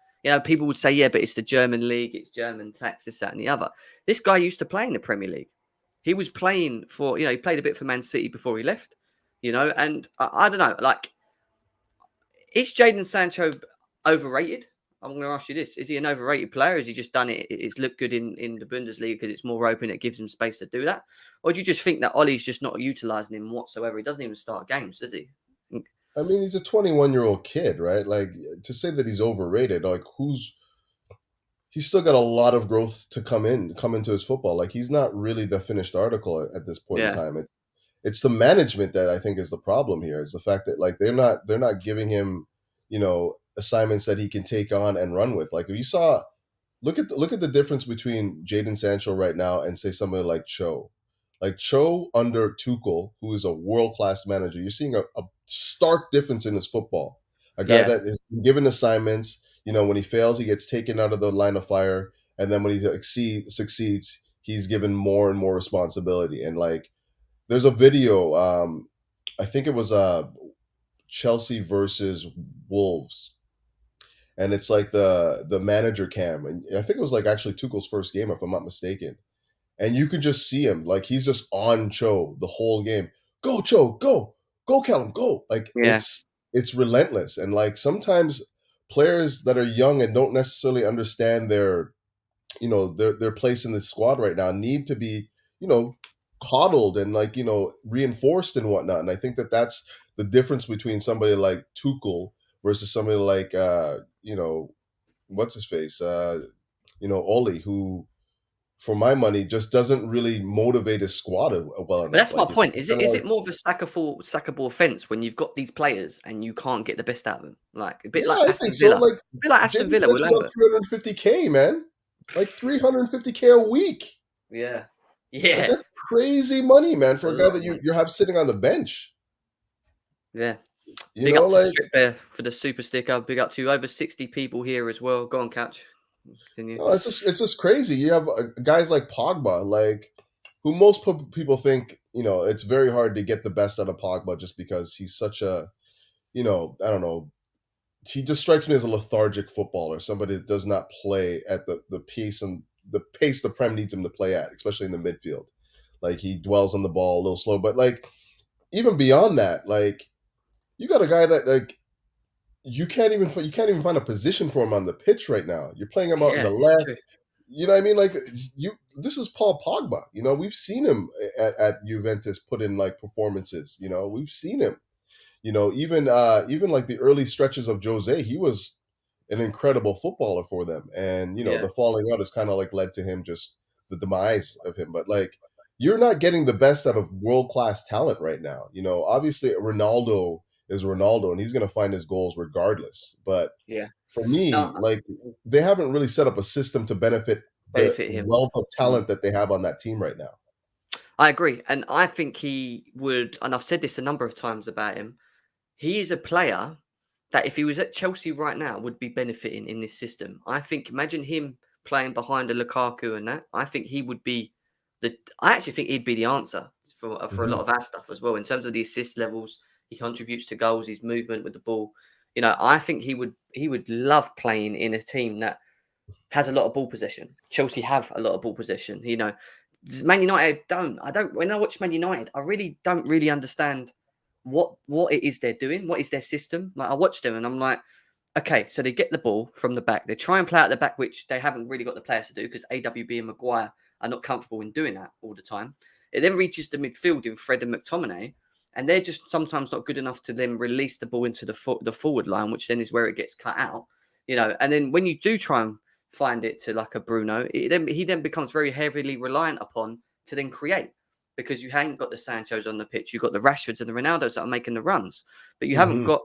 People would say, yeah, but it's the German league, it's German tax, this, that, and the other. This guy used to play in the Premier League. He was playing for, he played a bit for Man City before he left, and I don't know, like, is Jadon Sancho overrated? I'm going to ask you this. Is he an overrated player? Has he just done it? It's looked good in the Bundesliga because it's more open. It gives him space to do that. Or do you just think that Ollie's just not utilising him whatsoever? He doesn't even start games, does he? I mean, he's a 21-year-old kid, right? Like, to say that he's overrated, like, he's still got a lot of growth to come into his football. Like, he's not really the finished article at this point in Yeah. time. It's the management that I think is the problem here. Is the fact that, like, they're not giving him, assignments that he can take on and run with. Like, if you saw, look at the difference between Jadon Sancho right now and, say, somebody like Cho. Like, Cho under Tuchel, who is a world class manager, you're seeing a stark difference in his football. A guy Yeah. that is given assignments. When he fails, he gets taken out of the line of fire, and then when he succeeds, he's given more and more responsibility. And, like, there's a video. I think it was Chelsea versus Wolves, and it's like the manager cam, and I think it was like actually Tuchel's first game, if I'm not mistaken. And you can just see him, like, he's just on Cho the whole game. Go Cho, go Callum, go! Like, Yeah. it's relentless, and, like, sometimes players that are young and don't necessarily understand their place in the squad right now need to be, you know, coddled and, like, reinforced and whatnot. And I think that that's the difference between somebody like Tuchel versus somebody like what's his face, Oli, who, for my money, just doesn't really motivate his squad well But enough. that's my Like, it's point. Is it kind of is like, it more of a sackable offence when you've got these players and you can't get the best out of them? Like a bit yeah, like I think Aston so. Villa. Like, A bit like Aston Jaden Villa with Sancho's on Lambert. 350K, man. Like 350K a week. Yeah. Like, Yeah. that's crazy money, man, A for a guy lot that of you money. you have sitting on the bench. Yeah. Big up to Like, Strip Bear for the super sticker. Big up to over 60 people here as well. Go on, Couch. Continue. no, it's just crazy. You have guys like Pogba, like, who most people think, it's very hard to get the best out of Pogba just because he's such a, I don't know, he just strikes me as a lethargic footballer, somebody that does not play at the pace the Prem needs him to play at, especially in the midfield. Like, he dwells on the ball a little slow, but, like, even beyond that, like, you got a guy that, like, you can't even find a position for him on the pitch right now. You're playing him out in Yeah, the it's true. left. You know what I mean? Like, this is Paul Pogba. We've seen him at Juventus put in, like, performances. We've seen him. Even like the early stretches of Jose, he was an incredible footballer for them. And Yeah, the falling out has kind of, like, led to him, just the demise of him. But, like, you're not getting the best out of world class talent right now. Obviously Ronaldo is Ronaldo, and he's going to find his goals regardless. But yeah. for No, me, like, they haven't really set up a system to benefit the benefit him. wealth of Mm. talent that they have on that team right now. I agree. And I think he would, and I've said this a number of times about him, he is a player that if he was at Chelsea right now would be benefiting in this system. I think, imagine him playing behind a Lukaku and that. I think he would be I actually think he'd be the answer for a lot Mhm. of our stuff as well in terms of the assist levels. He contributes to goals, his movement with the ball. I think he would love playing in a team that has a lot of ball possession. Chelsea have a lot of ball possession. Man United don't. I don't. When I watch Man United, I really don't really understand what it is they're doing. What is their system? Like, I watch them and I'm like, okay, so they get the ball from the back. They try and play out the back, which they haven't really got the players to do because AWB and Maguire are not comfortable in doing that all the time. It then reaches the midfield in Fred and McTominay, and they're just sometimes not good enough to then release the ball into the forward line, which then is where it gets cut out. And then when you do try and find it to like a Bruno, he then becomes very heavily reliant upon to then create, because you haven't got the Sanchos on the pitch, you've got the Rashfords and the Ronaldos that are making the runs, but you haven't Hmm. got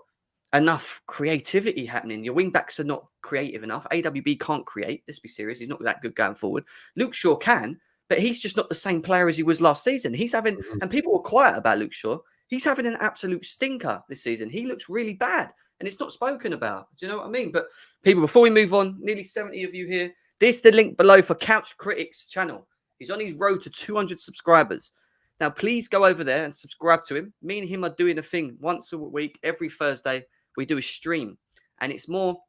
enough creativity happening. Your wing backs are not creative enough. AWB can't create. Let's be serious. He's not that good going forward. Luke Shaw can, but he's just not the same player as he was last season. He's having, and people were quiet about Luke Shaw. He's having an absolute stinker this season. He looks really bad, and it's not spoken about. Do you know what I mean? But people, before we move on, nearly 70 of you here. This the link below for Couch Critic's channel. He's on his road to 200 subscribers. Now, please go over there and subscribe to him. Me and him are doing a thing once a week, every Thursday. We do a stream, and it's more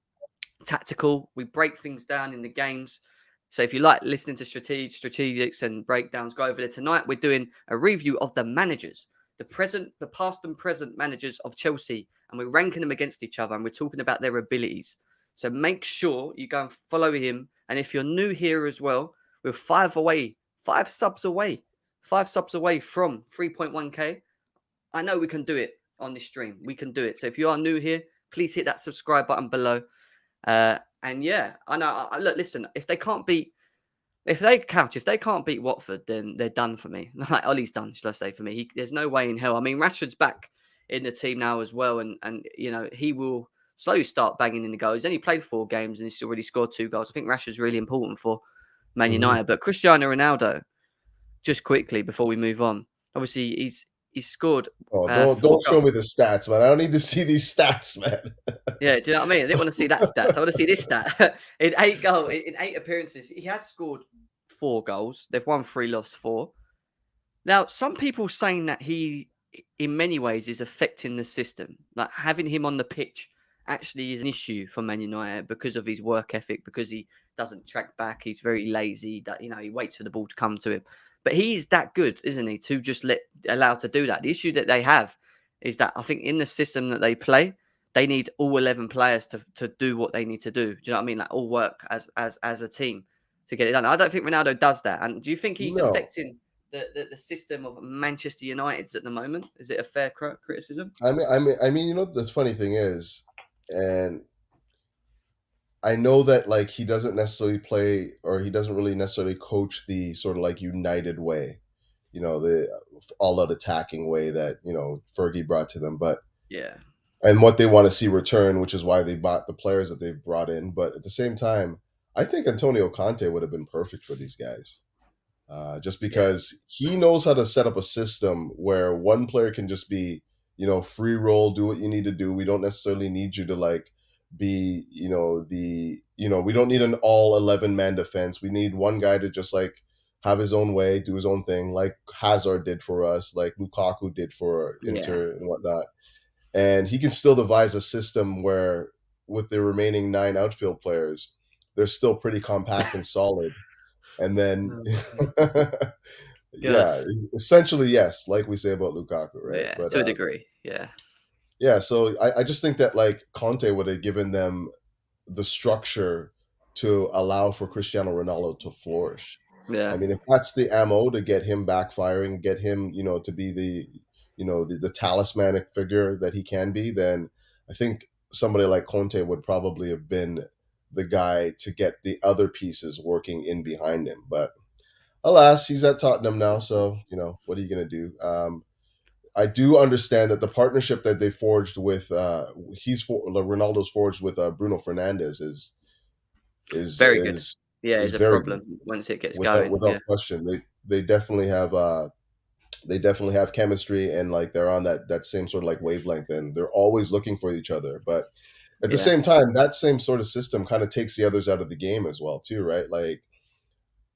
tactical. We break things down in the games. So if you like listening to strategics and breakdowns, go over there. Tonight we're doing a review of the managers, the past and present managers of Chelsea, and we're ranking them against each other, and we're talking about their abilities. So make sure you go and follow him. And if you're new here as well, we're 5 subs away from 3.1k. I know we can do it on this stream. We can do it. So if you are new here, please hit that subscribe button below. And yeah, I know. Look, listen. If they can't beat Watford, then they're done for me. Like Ollie's done, shall I say? For me, there's no way in hell. I mean, Rashford's back in the team now as well, and he will slowly start banging in the goals. He's only played 4 games and he's already scored 2 goals. I think Rashford's really important for Man United. But Cristiano Ronaldo, just quickly before we move on, obviously he's scored. Oh, don't show me the stats, man. I don't need to see these stats, man. Yeah, do you know what I mean? I didn't want to see that stat. I want to see this stat. in 8 appearances, he has scored 4 goals. They've won 3, lost 4. Now, some people saying that he, in many ways, is affecting the system. Like having him on the pitch actually is an issue for Man United because of his work ethic, because he doesn't track back. He's very lazy. That he waits for the ball to come to him. But he's that good, isn't he, to just allow to do that? The issue that they have is that I think in the system that they play, they need all 11 players to do what they need to do. Do you know what I mean? Like all work as a team to get it done. I don't think Ronaldo does that. And do you think he's affecting the system of Manchester United's at the moment? Is it a fair criticism? I mean, the funny thing is, and I know that like he doesn't necessarily play, or he doesn't really necessarily coach the sort of like United way, the all-out attacking way that Fergie brought to them, but yeah, and what they want to see return, which is why they bought the players that they've brought in. But at the same time, I think Antonio Conte would have been perfect for these guys, just because he knows how to set up a system where one player can just be, free roll, do what you need to do. We don't necessarily need you to like be, we don't need an all 11 man defense. We need one guy to just like have his own way, do his own thing, like Hazard did for us, like Lukaku did for Inter and whatnot. And he can still devise a system where, with the remaining 9 outfield players, they're still pretty compact and solid. And then, essentially, yes, like we say about Lukaku, right? Yeah, but, to a degree, yeah. Yeah, so I just think that like Conte would have given them the structure to allow for Cristiano Ronaldo to flourish. Yeah. I mean, if that's the ammo to get him backfiring, get him, to be the talismanic figure that he can be, then I think somebody like Conte would probably have been the guy to get the other pieces working in behind him. But alas, he's at Tottenham now, so what are you going to do? I do understand that the partnership that they forged with Ronaldo's forged with Bruno Fernandes is very good. Yeah, is it's a very problem good. once it gets without going. question. They definitely have chemistry, and like they're on that same sort of like wavelength, and they're always looking for each other. But at the same time, that same sort of system kind of takes the others out of the game as well, too, right? Like,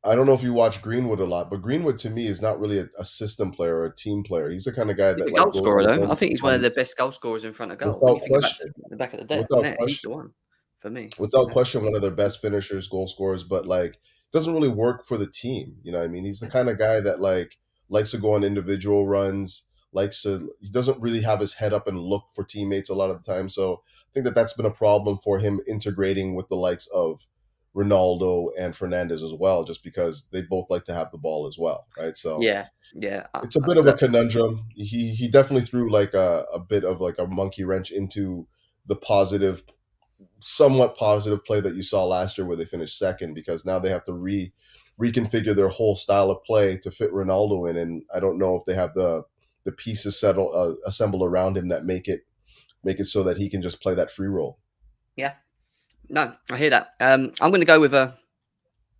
I don't know if you watch Greenwood a lot, but Greenwood to me is not really a system player or a team player. He's the kind of guy He's that a like goal goes scorer, on though. I think he's one of the runs. best goal scorers in front of goal. Without When you think question. about the back of the Without net, he's question. the one for me. Without question, one of their best finishers, goal scorers, but like doesn't really work for the team. You know what I mean? He's the kind of guy that like likes to go on individual runs, he doesn't really have his head up and look for teammates a lot of the time. So I think that's been a problem for him integrating with the likes of Ronaldo and Fernandes as well, just because they both like to have the ball as well, right? So Yeah. it's a bit of a conundrum. He definitely threw like a bit of like a monkey wrench into the positive somewhat positive play that you saw last year where they finished second, because now they have to reconfigure their whole style of play to fit Ronaldo in, and I don't know if they have the pieces assembled around him that make it so that he can just play that free role. Yeah, no, I hear that. I'm going to go with a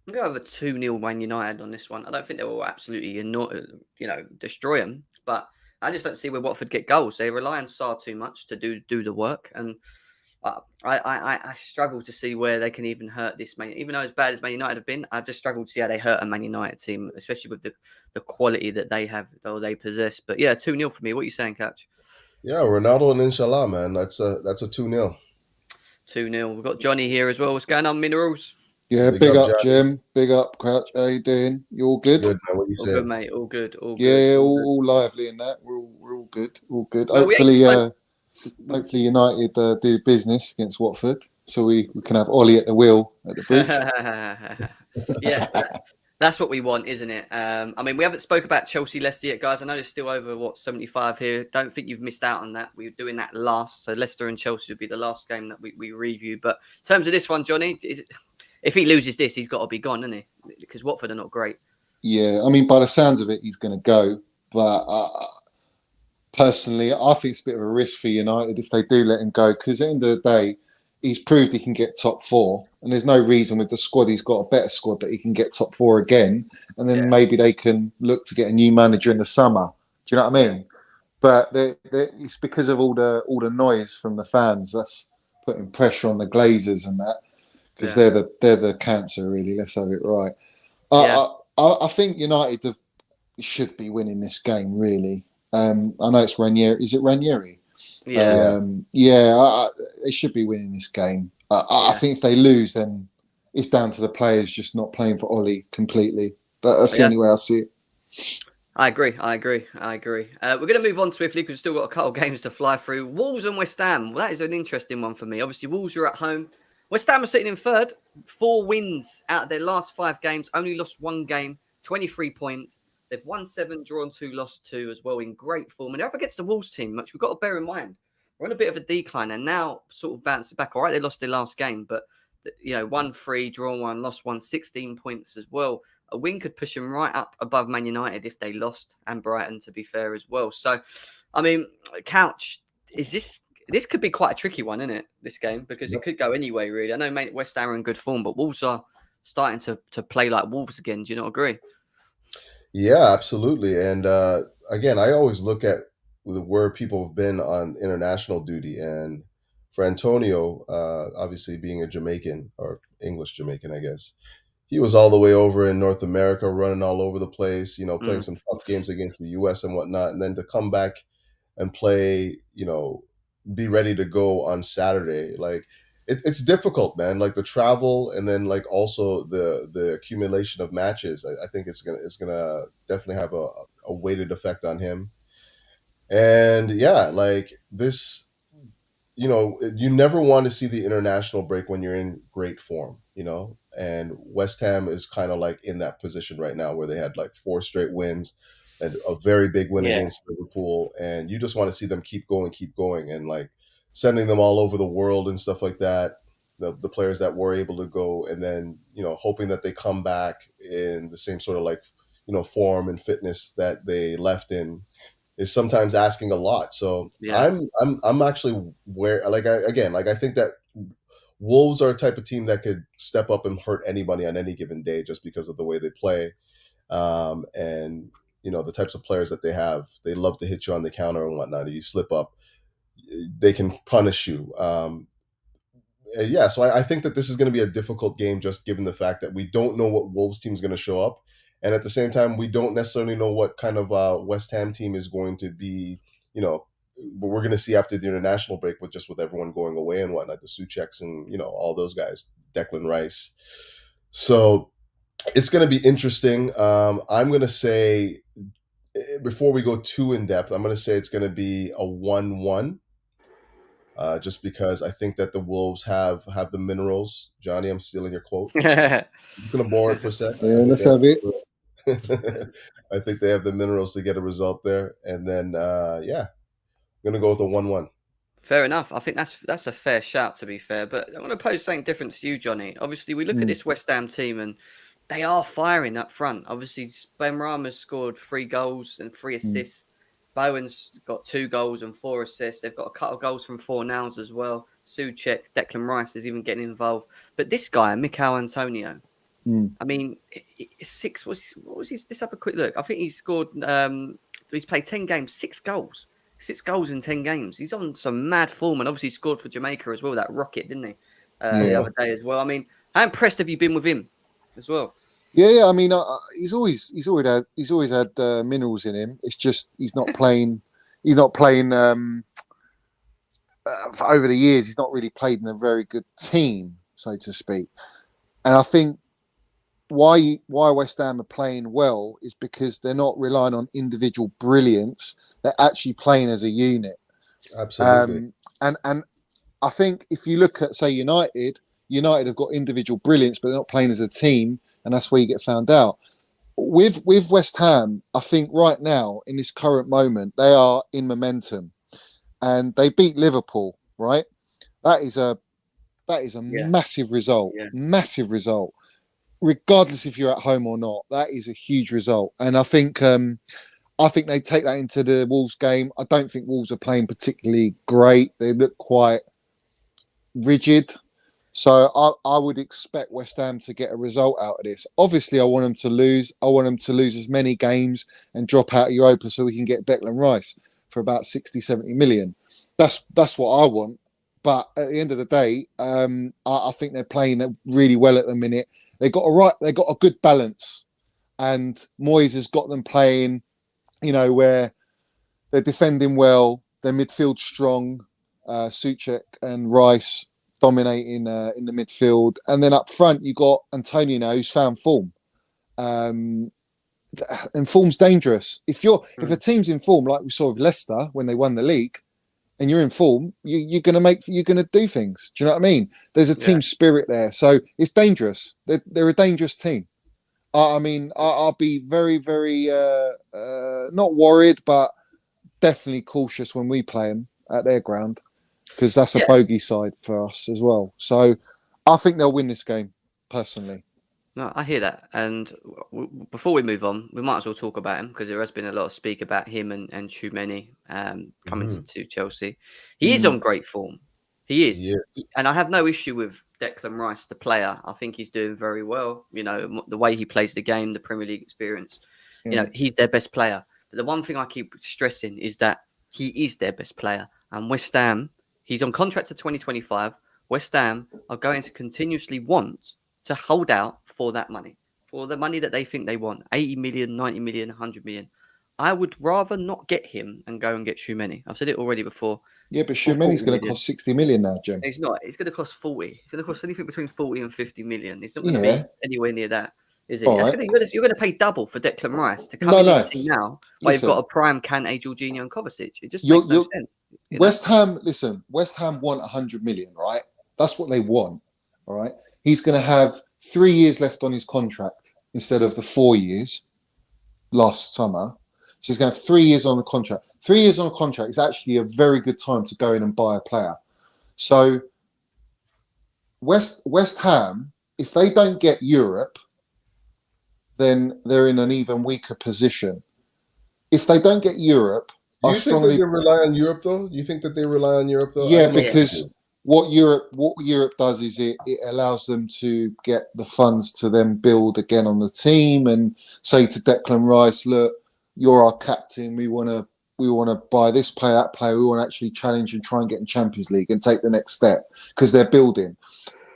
2-0 Man United on this one. I don't think they will absolutely destroy them, but I just don't see where Watford get goals. They rely on Sarr too much to do the work, and I struggle to see where they can even hurt this Man. Even though as bad as Man United have been, I just struggle to see how they hurt a Man United team, especially with the quality that they have or they possess. But yeah, 2-0 for me. What are you saying, Couch? Yeah, Ronaldo and Inshallah, man. That's a 2-0. 2-0. We've got Johnny here as well. What's going on, Minerals? Yeah, big up, Jim. Big up, Crouch. How you doing? You all good? Good, man. What you all saying? Good, mate. All good. All good. Yeah, all lively in that. We're all good. All good. Well, Hopefully United do business against Watford, so we can have Ollie at the wheel at the bridge. Yeah, that's what we want, isn't it? I mean, we haven't spoke about Chelsea Leicester yet, guys. I know there's still over 75 here. Don't think you've missed out on that. We're doing that last, so Leicester and Chelsea will be the last game that we review. But in terms of this one, Johnny, if he loses this, he's got to be gone, isn't he? Because Watford are not great. Yeah, I mean, by the sounds of it, he's going to go. But personally, I think it's a bit of a risk for United if they do let him go, because at the end of the day, he's proved he can get top four, and there's no reason with the squad he's got a better squad that he can get top four again, and then maybe they can look to get a new manager in the summer. Do you know what I mean? But it's because of all the noise from the fans that's putting pressure on the Glazers and that, because they're the cancer, really. Let's have it right. I think United should be winning this game, really. I know it's Ranieri. Is it Ranieri? Yeah. They should be winning this game. I think if they lose, then it's down to the players just not playing for Ollie completely. That's the only way I see it. I agree. We're going to move on swiftly because we've still got a couple of games to fly through. Wolves and West Ham. Well, that is an interesting one for me. Obviously, Wolves are at home. West Ham are sitting in third. 4 wins out of their last 5 games. Only lost 1 game. 23 points. They've won 7, drawn 2, lost 2 as well, in great form. And they're up against the Wolves team, which we've got to bear in mind. We're on a bit of a decline and now sort of bouncing back. All right, they lost their last game, but 1-3, drawn 1, lost 1, 16 points as well. A win could push them right up above Man United if they lost, and Brighton, to be fair, as well. So, I mean, Couch, this could be quite a tricky one, isn't it, this game? Because it could go anyway, really. I know West Ham are in good form, but Wolves are starting to play like Wolves again. Do you not agree? Yeah, absolutely. And again, I always look at where people have been on international duty. And for Antonio, obviously being a Jamaican, or English Jamaican, I guess, he was all the way over in North America, running all over the place, playing some tough games against the US and whatnot. And then to come back and play, be ready to go on Saturday. Like, it's difficult, man. Like the travel, and then like also the accumulation of matches. I think it's gonna definitely have a weighted effect on him. And yeah, like this, you never want to see the international break when you're in great form, and West Ham is kind of like in that position right now where they had like 4 straight wins and a very big win against Liverpool. And you just want to see them keep going, and like sending them all over the world and stuff like that. The players that were able to go, and then, hoping that they come back in the same sort of like, form and fitness that they left in, is sometimes asking a lot. So I'm actually I think that Wolves are a type of team that could step up and hurt anybody on any given day just because of the way they play. And the types of players that they have, they love to hit you on the counter and whatnot. If you slip up, they can punish you. So I think that this is going to be a difficult game, just given the fact that we don't know what Wolves team is going to show up. And at the same time, we don't necessarily know what kind of West Ham team is going to be, but we're going to see after the international break with everyone going away and whatnot, the Sucheks and, all those guys, Declan Rice. So it's going to be interesting. I'm going to say, before we go too in depth, I'm going to say it's going to be a 1-1. Just because I think that the Wolves have the minerals. Johnny, I'm stealing your quote. I'm just going to borrow it for a second. Yeah, let's have it. I think they have the minerals to get a result there. And then, I'm going to go with a 1-1. Fair enough. I think that's a fair shout, to be fair. But I want to pose something different to you, Johnny. Obviously, we look at this West Ham team and they are firing up front. Obviously, Ben Rama's scored 3 goals and 3 assists. Bowen's got 2 goals and 4 assists. They've got a couple of goals from Fornals as well. Souček, Declan Rice is even getting involved. But this guy, Mikel Antonio, I mean, 6. What was his? Let's have a quick look. I think he's scored. He's played 10 games, 6 goals. 6 goals in 10 games. He's on some mad form, and obviously scored for Jamaica as well. That rocket, didn't he? The other day as well. I mean, how impressed have you been with him as well? Yeah. I mean, he's always had minerals in him. It's just he's not playing. He's not playing for over the years. He's not really played in a very good team, so to speak. And I think why West Ham are playing well is because they're not relying on individual brilliance. They're actually playing as a unit. Absolutely. And I think if you look at, say, United have got individual brilliance, but they're not playing as a team, and that's where you get found out. With West Ham, I think right now, in this current moment, they are in momentum. And they beat Liverpool, right? That is a massive result. Yeah. Massive result. Regardless if you're at home or not, that is a huge result. And I think they take that into the Wolves game. I don't think Wolves are playing particularly great. They look quite rigid. So I would expect West Ham to get a result out of this. Obviously, I want them to lose. I want them to lose as many games and drop out of Europa so we can get Declan Rice for about 60, 70 million. That's what I want. But at the end of the day, I think they're playing really well at the minute. They got a good balance, and Moyes has got them playing, where they're defending well, their midfield strong, Souček and Rice dominating in the midfield, and then up front you got Antonio now, who's found form, and form's dangerous. If a team's in form, like we saw with Leicester when they won the league, and you're in form, you're gonna do things. Do you know what I mean? There's a team spirit there, so it's dangerous. They're a dangerous team. I mean, I'll be very, very not worried, but definitely cautious when we play them at their ground, because that's a bogey side for us as well. So I think they'll win this game, personally. No, I hear that. And before we move on, we might as well talk about him, because there has been a lot of speak about him and Tchouameni coming to Chelsea. He is on great form. He is. Yes. And I have no issue with Declan Rice, the player. I think he's doing very well. The way he plays the game, the Premier League experience, he's their best player. But the one thing I keep stressing is that he is their best player. And West Ham, he's on contract to 2025. West Ham are going to continuously want to hold out for that money, for the money that they think they want, 80 million, 90 million, 100 million. I would rather not get him and go and get Tchouameni. I've said it already before. Yeah, but Tchouameni's going to cost 60 million now, Jim. He's not. It's going to cost 40. It's going to cost anything between 40 and 50 million. It's not going to be anywhere near that, is it? You're going to pay double for Declan Rice to come in this team now, while you've got a prime Kante, Jorginho and Kovacic. It just makes no sense. West Ham want 100 million, right? That's what they want, all right? He's going to have 3 years left on his contract instead of the 4 years last summer. So he's going to have 3 years on the contract. 3 years on a contract is actually a very good time to go in and buy a player. So West Ham, if they don't get Europe, then they're in an even weaker position. If they don't get Europe, Do you think that they rely on Europe, though? You think that they rely on Europe, though? Yeah, because what Europe does is it allows them to get the funds to then build again on the team and say to Declan Rice, look, you're our captain. We want to buy this player, that player. We want to actually challenge and try and get in Champions League and take the next step, because they're building.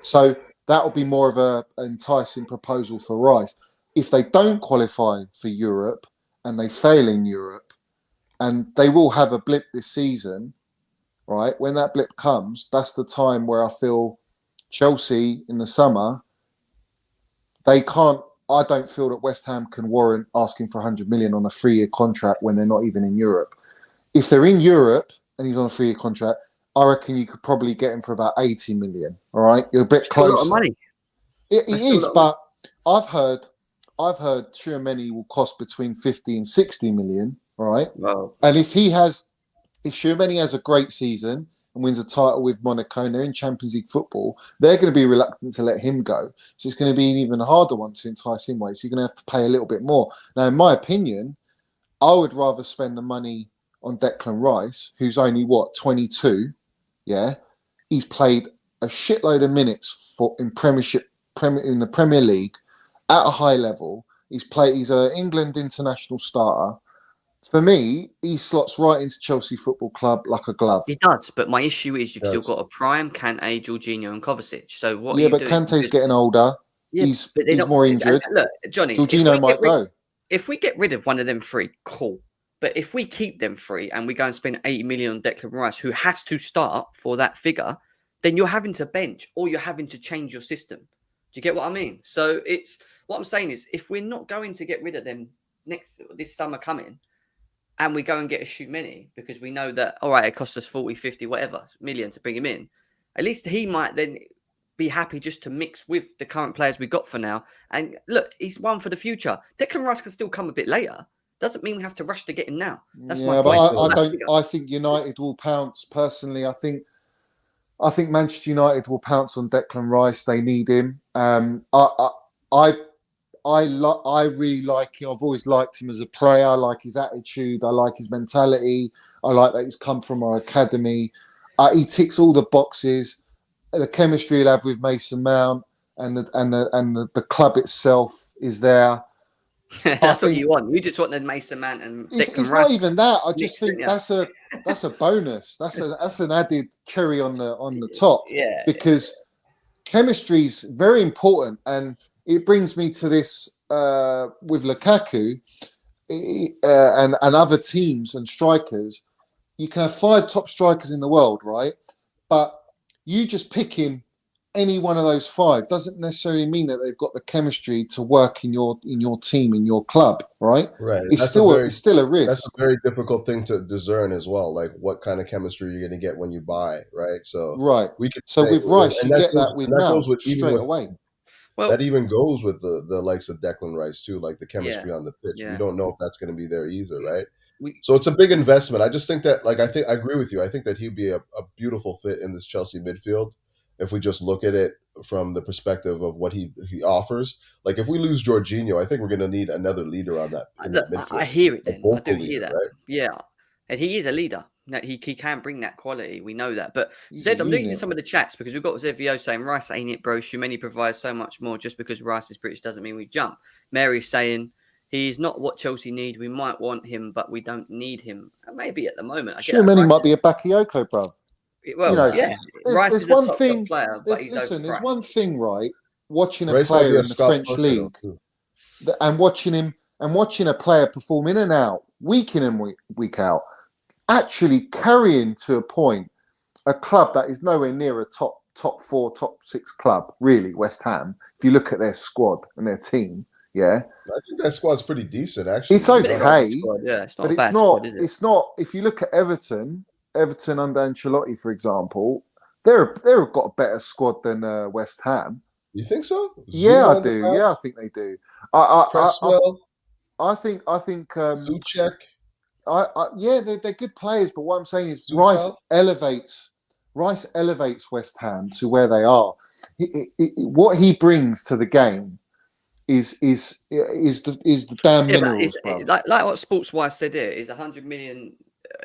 So that will be more of an enticing proposal for Rice. If they don't qualify for Europe and they fail in Europe, and they will have a blip this season, right? When that blip comes, that's the time where I feel Chelsea in the summer, I don't feel that West Ham can warrant asking for 100 million on a 3-year contract when they're not even in Europe. If they're in Europe and he's on a 3-year contract, I reckon you could probably get him for about 80 million. All right, you're a bit closer. A lot of money. It is, but I've heard Tchouameni will cost between 50 and 60 million. All right. Wow. And if Tchouameni has a great season, and wins a title with Monaco and they're in Champions League football, they're going to be reluctant to let him go. So it's going to be an even harder one to entice him away. So you're going to have to pay a little bit more. Now, in my opinion, I would rather spend the money on Declan Rice, who's only, 22? Yeah. He's played a shitload of minutes in the Premier League at a high level. He's an England international starter. For me, he slots right into Chelsea Football Club like a glove. He does, but my issue is you've still got a Prime, Kante, Jorginho, and Kovacic. So what? Yeah, but Kante's getting older. Yeah, he's more injured. Look, Johnny, Jorginho might go. If we get rid of one of them three, cool. But if we keep them free and we go and spend 80 million on Declan Rice, who has to start for that figure, then you're having to bench or you're having to change your system. Do you get what I mean? So it's what I'm saying is if we're not going to get rid of them this summer coming and we go and get a Shoemini because we know that, all right, it costs us 40, 50, whatever million to bring him in, at least he might then be happy just to mix with the current players we got for now. And look, he's one for the future. Declan Rice can still come a bit later. Doesn't mean we have to rush to get him now. That's my point. But I think United will pounce. Personally, I think Manchester United will pounce on Declan Rice. They need him. I really like him. I've always liked him as a player. I like his attitude. I like his mentality. I like that he's come from our academy. He ticks all the boxes. The chemistry he'll have with Mason Mount and the club itself is there. That's what you want. You just want the Mason Mount and Declan It's Rice. not even that. I just think that's a bonus. That's an added cherry on the top. Yeah. Because chemistry is very important, and it brings me to this with Lukaku and other teams and strikers. You can have 5 top strikers in the world, right? But you just picking any one of those 5 doesn't necessarily mean that they've got the chemistry to work in your team, in your club, right? Right. It's still a risk. That's a very difficult thing to discern as well. Like what kind of chemistry you're going to get when you buy, right? So with Rice, you get that with Mount straight away. Well, that even goes with the likes of Declan Rice too, like the chemistry on the pitch. Yeah. We don't know if that's going to be there either, right? So it's a big investment. I just think that, I agree with you. I think that he'd be a beautiful fit in this Chelsea midfield if we just look at it from the perspective of what he offers. Like if we lose Jorginho, I think we're going to need another leader on that midfield. I hear it then. I do hear that. Right? Yeah. And he is a leader. He can bring that quality. We know that. But Zed, I'm looking at some of the chats because we've got Zevio saying Rice ain't it, bro. Shoemini provides so much more. Just because Rice is British doesn't mean we jump. Mary's saying he's not what Chelsea need. We might want him, but we don't need him. Maybe at the moment. Shoemini might be a Bakayoko, bro. Well, Rice is a top player, but there's one thing, right? Watching a player in the French league and watching a player perform in and out, week in and week out, actually carrying to a point a club that is nowhere near a top 4, top 6 club, really, West Ham. If you look at their squad and their team, yeah. I think that squad's pretty decent, actually. It's okay, it's not a bad squad, is it? It's not. If you look at Everton under Ancelotti, for example, they've got a better squad than West Ham. You think so? Yeah, I do. Yeah, I think they do. I think Zuchek. They're good players, but what I'm saying is Rice elevates West Ham to where they are. What he brings to the game is the damn minerals. Like what Sportswise said here is 100 million.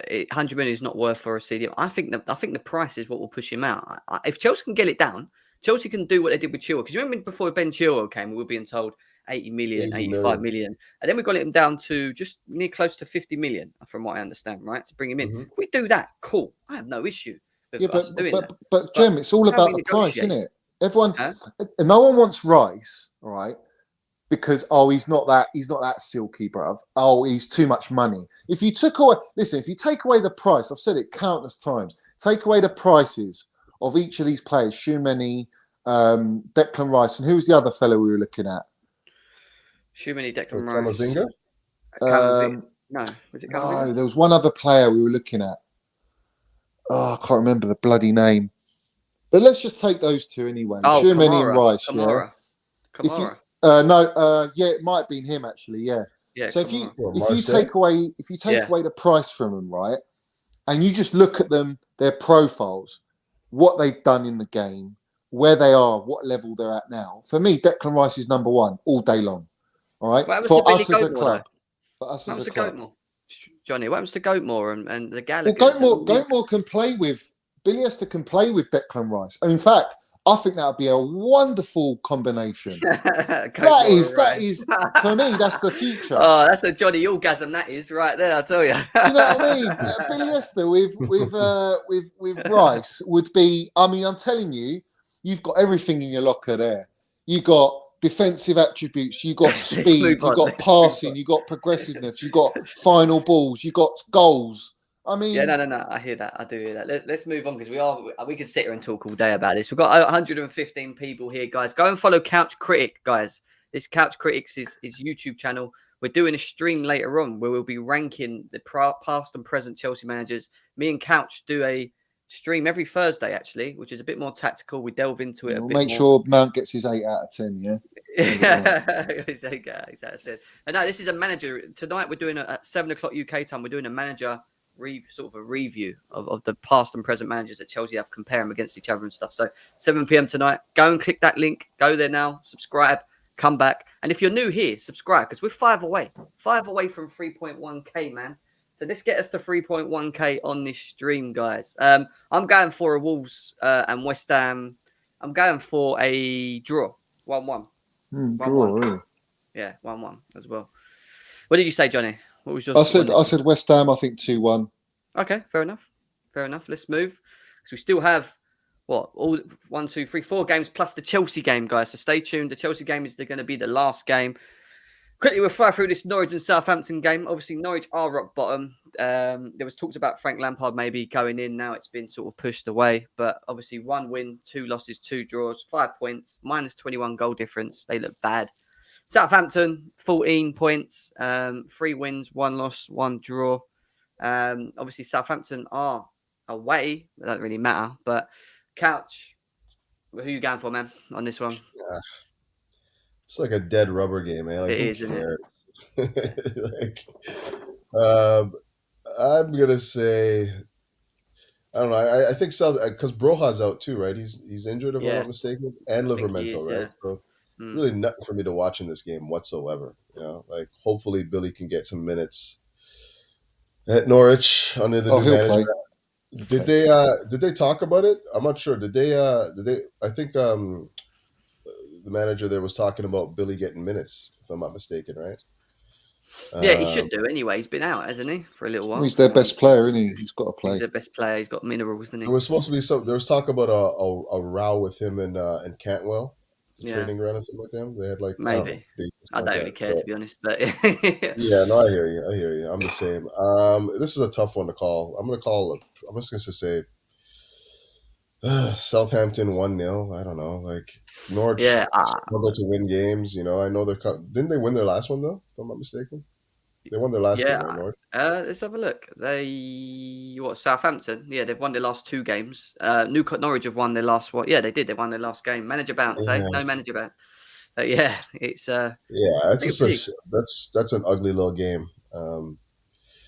100 million is not worth for a CDM. I think the price is what will push him out. If Chelsea can get it down, Chelsea can do what they did with Chilwell. Because you remember before Ben Chilwell came, we were being told 80 million, 85 million. And then we got him down to just near close to 50 million, from what I understand, right? To bring him in. Mm-hmm. If we do that, cool. I have no issue with us doing that. But Jem, it's all about the price, isn't it? No one wants Rice, all right? Because he's not that silky, bruv. He's too much money. If you take away the price, I've said it countless times. Take away the prices of each of these players, Shoemini, Declan Rice, and who's the other fellow we were looking at? Shoemini, Declan Rice. No, there was one other player we were looking at. I can't remember the bloody name. But let's just take those two anyway. Shoemini and Rice. Kamara. It might have been him actually. Yeah. So if you take away the price from him, right, and you just look at them, their profiles, what they've done in the game, where they are, what level they're at now. For me, Declan Rice is number one all day long. All right, What happens for to Billy us as a Goatmore, club. though? For us What as happens a to club. Goatmore? Johnny, what happens to Goatmore and the Well, Gallagher's? Goatmore can play with Billy has to can play with Declan Rice. And in fact, I think that would be a wonderful combination. That is for me. That's the future. Oh, that's a Johnny orgasm. That is right there. I tell you. Do you know what I mean? Billy Esther with Rice would be. I mean, I'm telling you, you've got everything in your locker there. You got defensive attributes. You got speed. You got passing. You got progressiveness. You got final balls. You got goals. I mean, yeah, no. I hear that. I do hear that. Let's move on because we can sit here and talk all day about this. We've got 115 people here, guys. Go and follow Couch Critic, guys. This Couch Critics is his YouTube channel. We're doing a stream later on where we'll be ranking the past and present Chelsea managers. Me and Couch do a stream every Thursday, actually, which is a bit more tactical. We delve into it a bit make more. sure Mount gets his 8 out of 10, yeah? His 8 out of 10. And no, this is a manager. Tonight we're doing at 7 o'clock UK time, we're doing a manager sort of a review of the past and present managers that Chelsea have, compare them against each other and stuff. So 7 p.m. tonight, go and click that link. Go there now, subscribe, come back. And if you're new here, subscribe because we're 5 away from 3.1k, man. So let's get us to 3.1k on this stream, guys. I'm going for a Wolves and West Ham. I'm going for a draw, 1-1. Draw, really? Yeah, 1-1 as well. What did you say, Johnny? What was your? I said West Ham. I think 2-1. Okay, fair enough. Let's move because we still have all 1, 2, 3, 4 games plus the Chelsea game, guys. So stay tuned. The Chelsea game is going to be the last game. Quickly, we'll fly through this Norwich and Southampton game. Obviously, Norwich are rock bottom. There was talks about Frank Lampard maybe going in. Now it's been sort of pushed away. But obviously, 1 win, 2 losses, 2 draws, 5 points, minus 21 goal difference. They look bad. Southampton, 14 points, 3 wins, 1 loss, 1 draw. Obviously, Southampton are away. It doesn't really matter. But Couch, who are you going for, man, on this one? Yeah. It's like a dead rubber game, man. Like, it is, isn't it? I'm gonna say, I don't know. I think because Broja's out too, right? He's injured, if I'm not mistaken, and Livermental, right? Yeah. So really nothing for me to watch in this game whatsoever. You know, like hopefully Billy can get some minutes at Norwich under the new manager. Did they talk about it? I'm not sure. Did they? I think the manager there was talking about Billy getting minutes, if I'm not mistaken, right? Yeah, he should do anyway. He's been out, hasn't he, for a little while? He's their best player, isn't he? He's got to play. He's their best player. He's got minerals, isn't he? There was supposed to be there was talk about a row with him and Cantwell, training ground or something like that. They had like maybe. I don't really care, to be honest, but yeah, no, I hear you. I'm the same. This is a tough one to call. I'm just gonna say Southampton 1-0. I don't know. Like Norwich struggle to win games. You know, I know didn't they win their last one though? If I'm not mistaken. They won their last game, right, Norwich? Let's have a look. Southampton? Yeah, they've won their last 2 games. Norwich have won their last one. Yeah, they did. They won their last game. Manager bounce, No manager bounce. But yeah, it's that's an ugly little game. I'm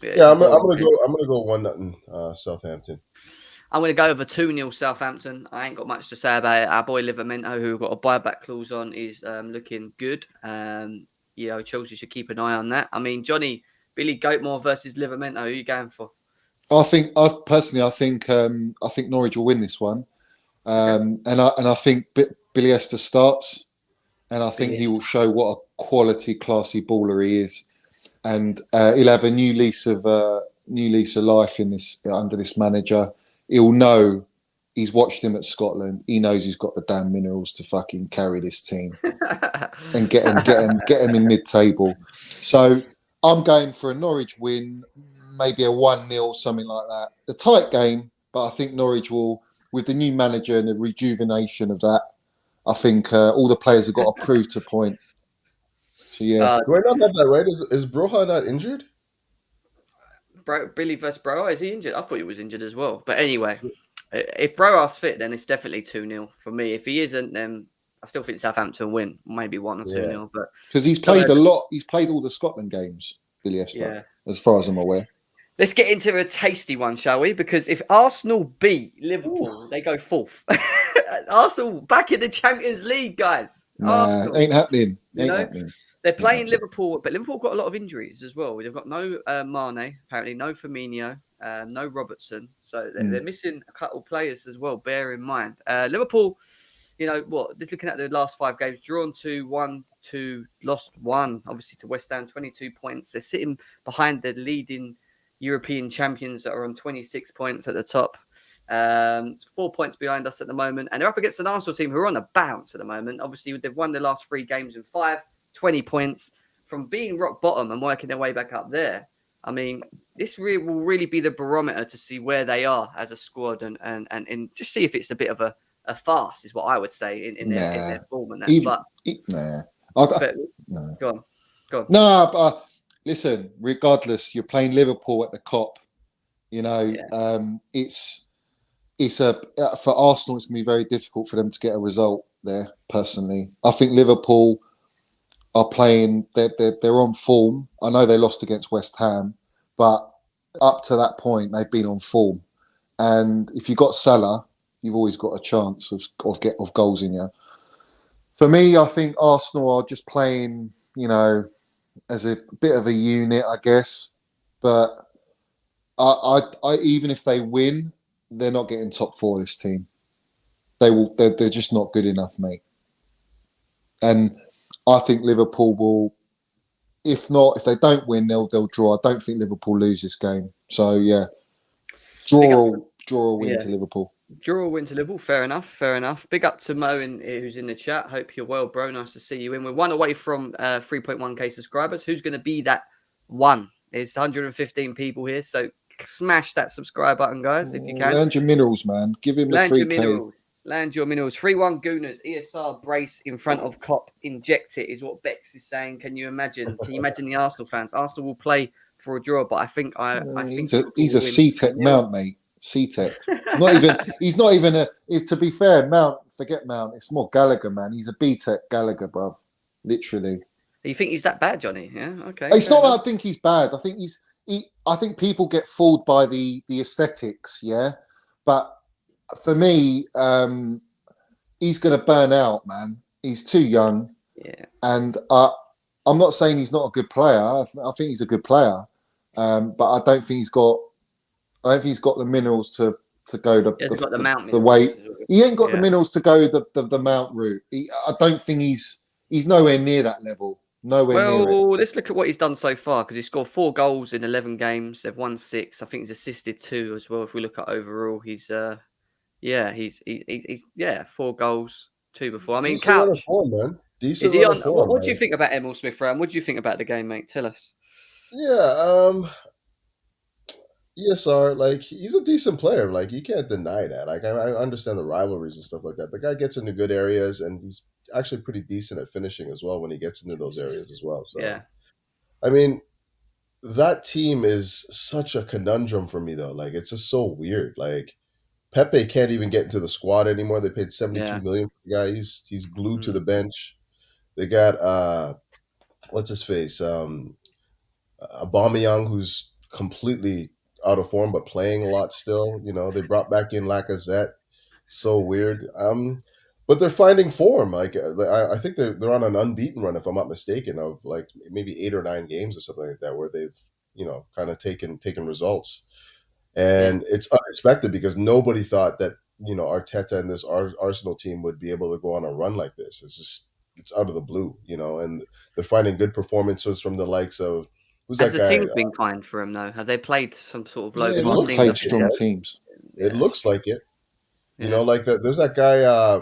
gonna go 1-0 Southampton. I'm going to go over 2-0 Southampton. I ain't got much to say about it. Our boy Livermento, who got a buyback clause on, is looking good. Chelsea should keep an eye on that. I mean, Johnny, Billy Goatmore versus Livermento. Who are you going for? I think Norwich will win this one, and I think Billy Esther starts, and I think he will show what a quality, classy baller he is, and he'll have a new lease of life in this under this manager. He'll know he's watched him at Scotland. He knows he's got the damn minerals to fucking carry this team and get him in mid-table. So I'm going for a Norwich win, maybe a 1-0, something like that. A tight game, but I think Norwich will, with the new manager and the rejuvenation of that, I think all the players have got to prove to point. So yeah. Do I not have that right? Is Broja not injured? Billy versus Broja, is he injured? I thought he was injured as well. But anyway, if Broja's fit, then it's definitely 2-0 for me. If he isn't, then I still think Southampton win, maybe 1 or 2-0. But because he's played a lot, he's played all the Scotland games, Billy Esther, as far as I'm aware. Let's get into a tasty one, shall we? Because if Arsenal beat Liverpool, they go fourth. Arsenal back in the Champions League, guys. Nah, Arsenal, ain't happening. you Ain't know, happening. they're playing Liverpool, but Liverpool got a lot of injuries as well. They've got no Mane, apparently, no Firmino, no Robertson. So they're missing a couple of players as well, bear in mind. Liverpool, just looking at the last 5 games, drawn 2, won 2, lost 1, obviously to West Ham, 22 points. They're sitting behind the leading European champions that are on 26 points at the top. 4 points behind us at the moment. And they're up against an Arsenal team who are on a bounce at the moment. Obviously, they've won the last 3 games in 5, 20 points from being rock bottom and working their way back up there. I mean, this will really be the barometer to see where they are as a squad and just see if it's a bit of a farce, is what I would say in their form and that. No. Go on. No, but listen, regardless, you're playing Liverpool at the Cop. It's for Arsenal, it's going to be very difficult for them to get a result there, personally. I think Liverpool are playing, they're on form. I know they lost against West Ham, but up to that point, they've been on form. And if you've got Salah, you've always got a chance of goals in you. For me, I think Arsenal are just playing, as a bit of a unit, I guess. But I even if they win, they're not getting top 4. This team, they're just not good enough, mate. And I think Liverpool will. If they don't win, they'll draw. I don't think Liverpool lose this game. So yeah, draw or win to Liverpool. Draw or win to Liverpool. Fair enough. Big up to Mo who's in the chat. Hope you're well, bro. Nice to see you in. We're 1 away from 3.1k subscribers. Who's going to be that one? There's 115 people here, so smash that subscribe button, guys, if you can. Land your minerals, man. Give him the 3k. Land your minerals. 3-1 Gooners. ESR brace in front of Cop. Inject it is what Bex is saying. Can you imagine? Can you imagine the Arsenal fans? Arsenal will play for a draw, but I think he's a C-Tech Mount, mate. C-Tech. He's not even to be fair, Mount, forget Mount. It's more Gallagher, man. He's a B-Tech Gallagher, bruv. Literally. You think he's that bad, Johnny? Yeah, okay. It's not that I think he's bad. I think I think people get fooled by the aesthetics, yeah. But for me, he's going to burn out, man. He's too young. Yeah. And I'm not saying he's not a good player. I think he's a good player. But I don't think he's got the minerals to go the weight. He ain't got the minerals to go the Mount route. I don't think he's nowhere near that level. Nowhere near it. Let's look at what he's done so far, because he scored 4 goals in 11 games. They've won 6. I think he's assisted 2 as well. If we look at overall, he's 4 goals, 2 before. I mean, Couch, form, man. Decent. Is he on? What do you think about Emil Smith Rowe? What do you think about the game, mate? Tell us. Yeah, ESR, like, he's a decent player. Like, you can't deny that. Like, I understand the rivalries and stuff like that. The guy gets into good areas, and he's actually pretty decent at finishing as well when he gets into those areas as well. So, yeah. I mean, that team is such a conundrum for me, though. Like, it's just so weird. Like, Pepe can't even get into the squad anymore. They paid $72 million for the guy. He's glued to the bench. They got what's his face? Aubameyang, who's completely out of form but playing a lot still. They brought back in Lacazette. So weird. But they're finding form. Like, I think they're on an unbeaten run, if I'm not mistaken, of like maybe 8 or 9 games or something like that, where they've kind of taken results. And it's unexpected because nobody thought that Arteta and this Arsenal team would be able to go on a run like this. It's out of the blue, and they're finding good performances from the likes of who's that guy? Has the team been kind for him though? Have they played some sort of low? They've played strong teams. It looks like it. Like that. There's that guy.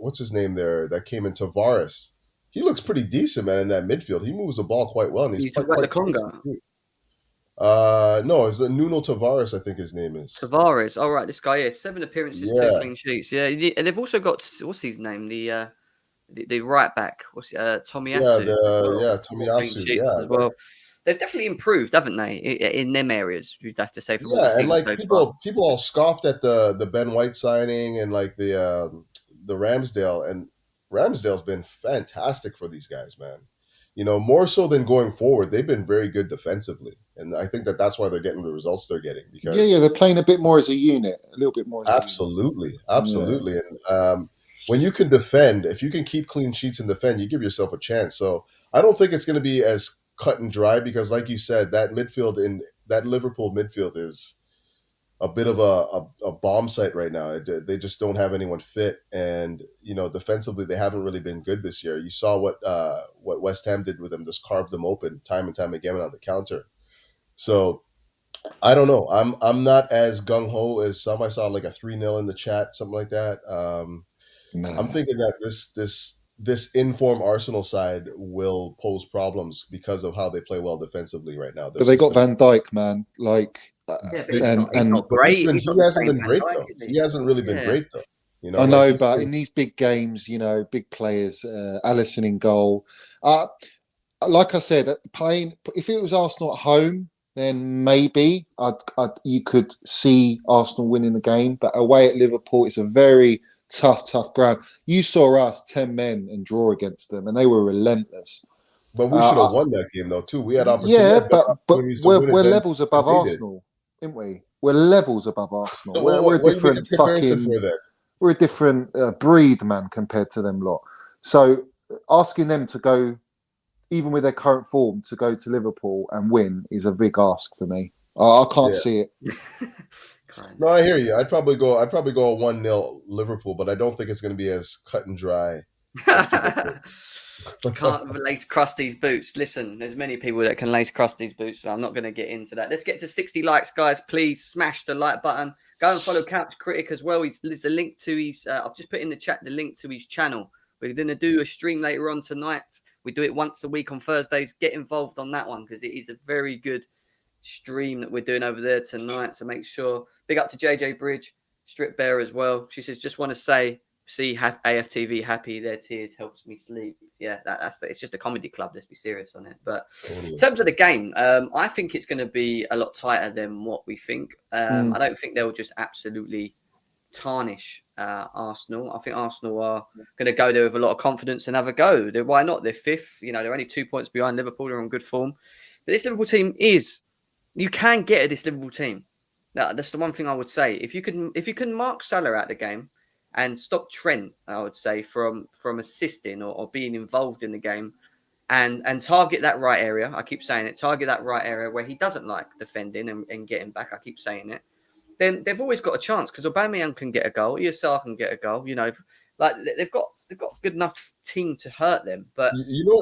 What's his name there? That came in, Tavares. He looks pretty decent, man, in that midfield. He moves the ball quite well, and he's quite the Congo. No, it's Nuno Tavares, I think his name is. Tavares. All right, this guy here, 7 appearances, 2 clean sheets. Yeah, and they've also got, what's his name? The right back. What's Tomiyasu? Tomiyasu. Yeah, as well. They've definitely improved, haven't they? In them areas, you'd have to say. From and like people all scoffed at the Ben White signing and like the Ramsdale, and Ramsdale's been fantastic for these guys, man. more so than going forward, they've been very good defensively, and I think that's why they're getting the results they're getting. Because they're playing a bit more as a unit, a little bit more. Absolutely. And when you can defend, if you can keep clean sheets and defend, you give yourself a chance. So I don't think it's going to be as cut and dry because, like you said, that Liverpool midfield is a bit of a bomb site right now. They just don't have anyone fit, and defensively they haven't really been good this year. You saw what West Ham did with them, just carved them open time and time again on the counter. So I don't know. I'm not as gung ho as some. I saw like a 3-0 in the chat, something like that. I'm thinking that this informed Arsenal side will pose problems because of how they play well defensively right now. But they got Van Dijk, man. He's not great. He hasn't been great though. He hasn't really been great though. I know, but in these big games, big players, Alisson in goal. Like I said, if it was Arsenal at home, then maybe you could see Arsenal winning the game. But away at Liverpool, it's a very tough ground. You saw us 10 men and draw against them, and they were relentless. But we should have won that game, though, too. We had opportunities. Yeah, but we're levels above Arsenal, aren't we? We're levels above Arsenal. So we're a different we're a different breed, man, compared to them lot. So asking them to go, even with their current form, to go to Liverpool and win is a big ask for me. I can't see it. No, I hear you. I'd probably go a 1-0 Liverpool, but I don't think it's going to be as cut and dry. Can't lace Krusty's boots. Listen, there's many people that can lace Krusty's boots, so I'm not going to get into that. Let's get to 60 likes, guys. Please smash the like button. Go and follow Couch Critic as well. There's a link to his. I've just put in the chat the link to his channel. We're going to do a stream later on tonight. We do it once a week on Thursdays. Get involved on that one because it is a very good stream that we're doing over there tonight. So make sure. Big up to JJ Bridge, Strip Bear as well. She says, just want to say, see AFTV happy. Their tears helps me sleep. Yeah, it's just a comedy club. Let's be serious on it. But in terms of the game, I think it's going to be a lot tighter than what we think. I don't think they'll just absolutely tarnish Arsenal. I think Arsenal are going to go there with a lot of confidence and have a go. Why not? They're fifth. They're only 2 points behind Liverpool. They're on good form. But this Liverpool team you can get at this Liverpool team. That's the one thing I would say. If you can mark Salah out the game and stop Trent, I would say, from assisting or being involved in the game and target that right area. I keep saying it. Target that right area where he doesn't like defending and getting back. I keep saying it. Then they've always got a chance because Aubameyang can get a goal. ESR can get a goal. They've got a good enough team to hurt them. But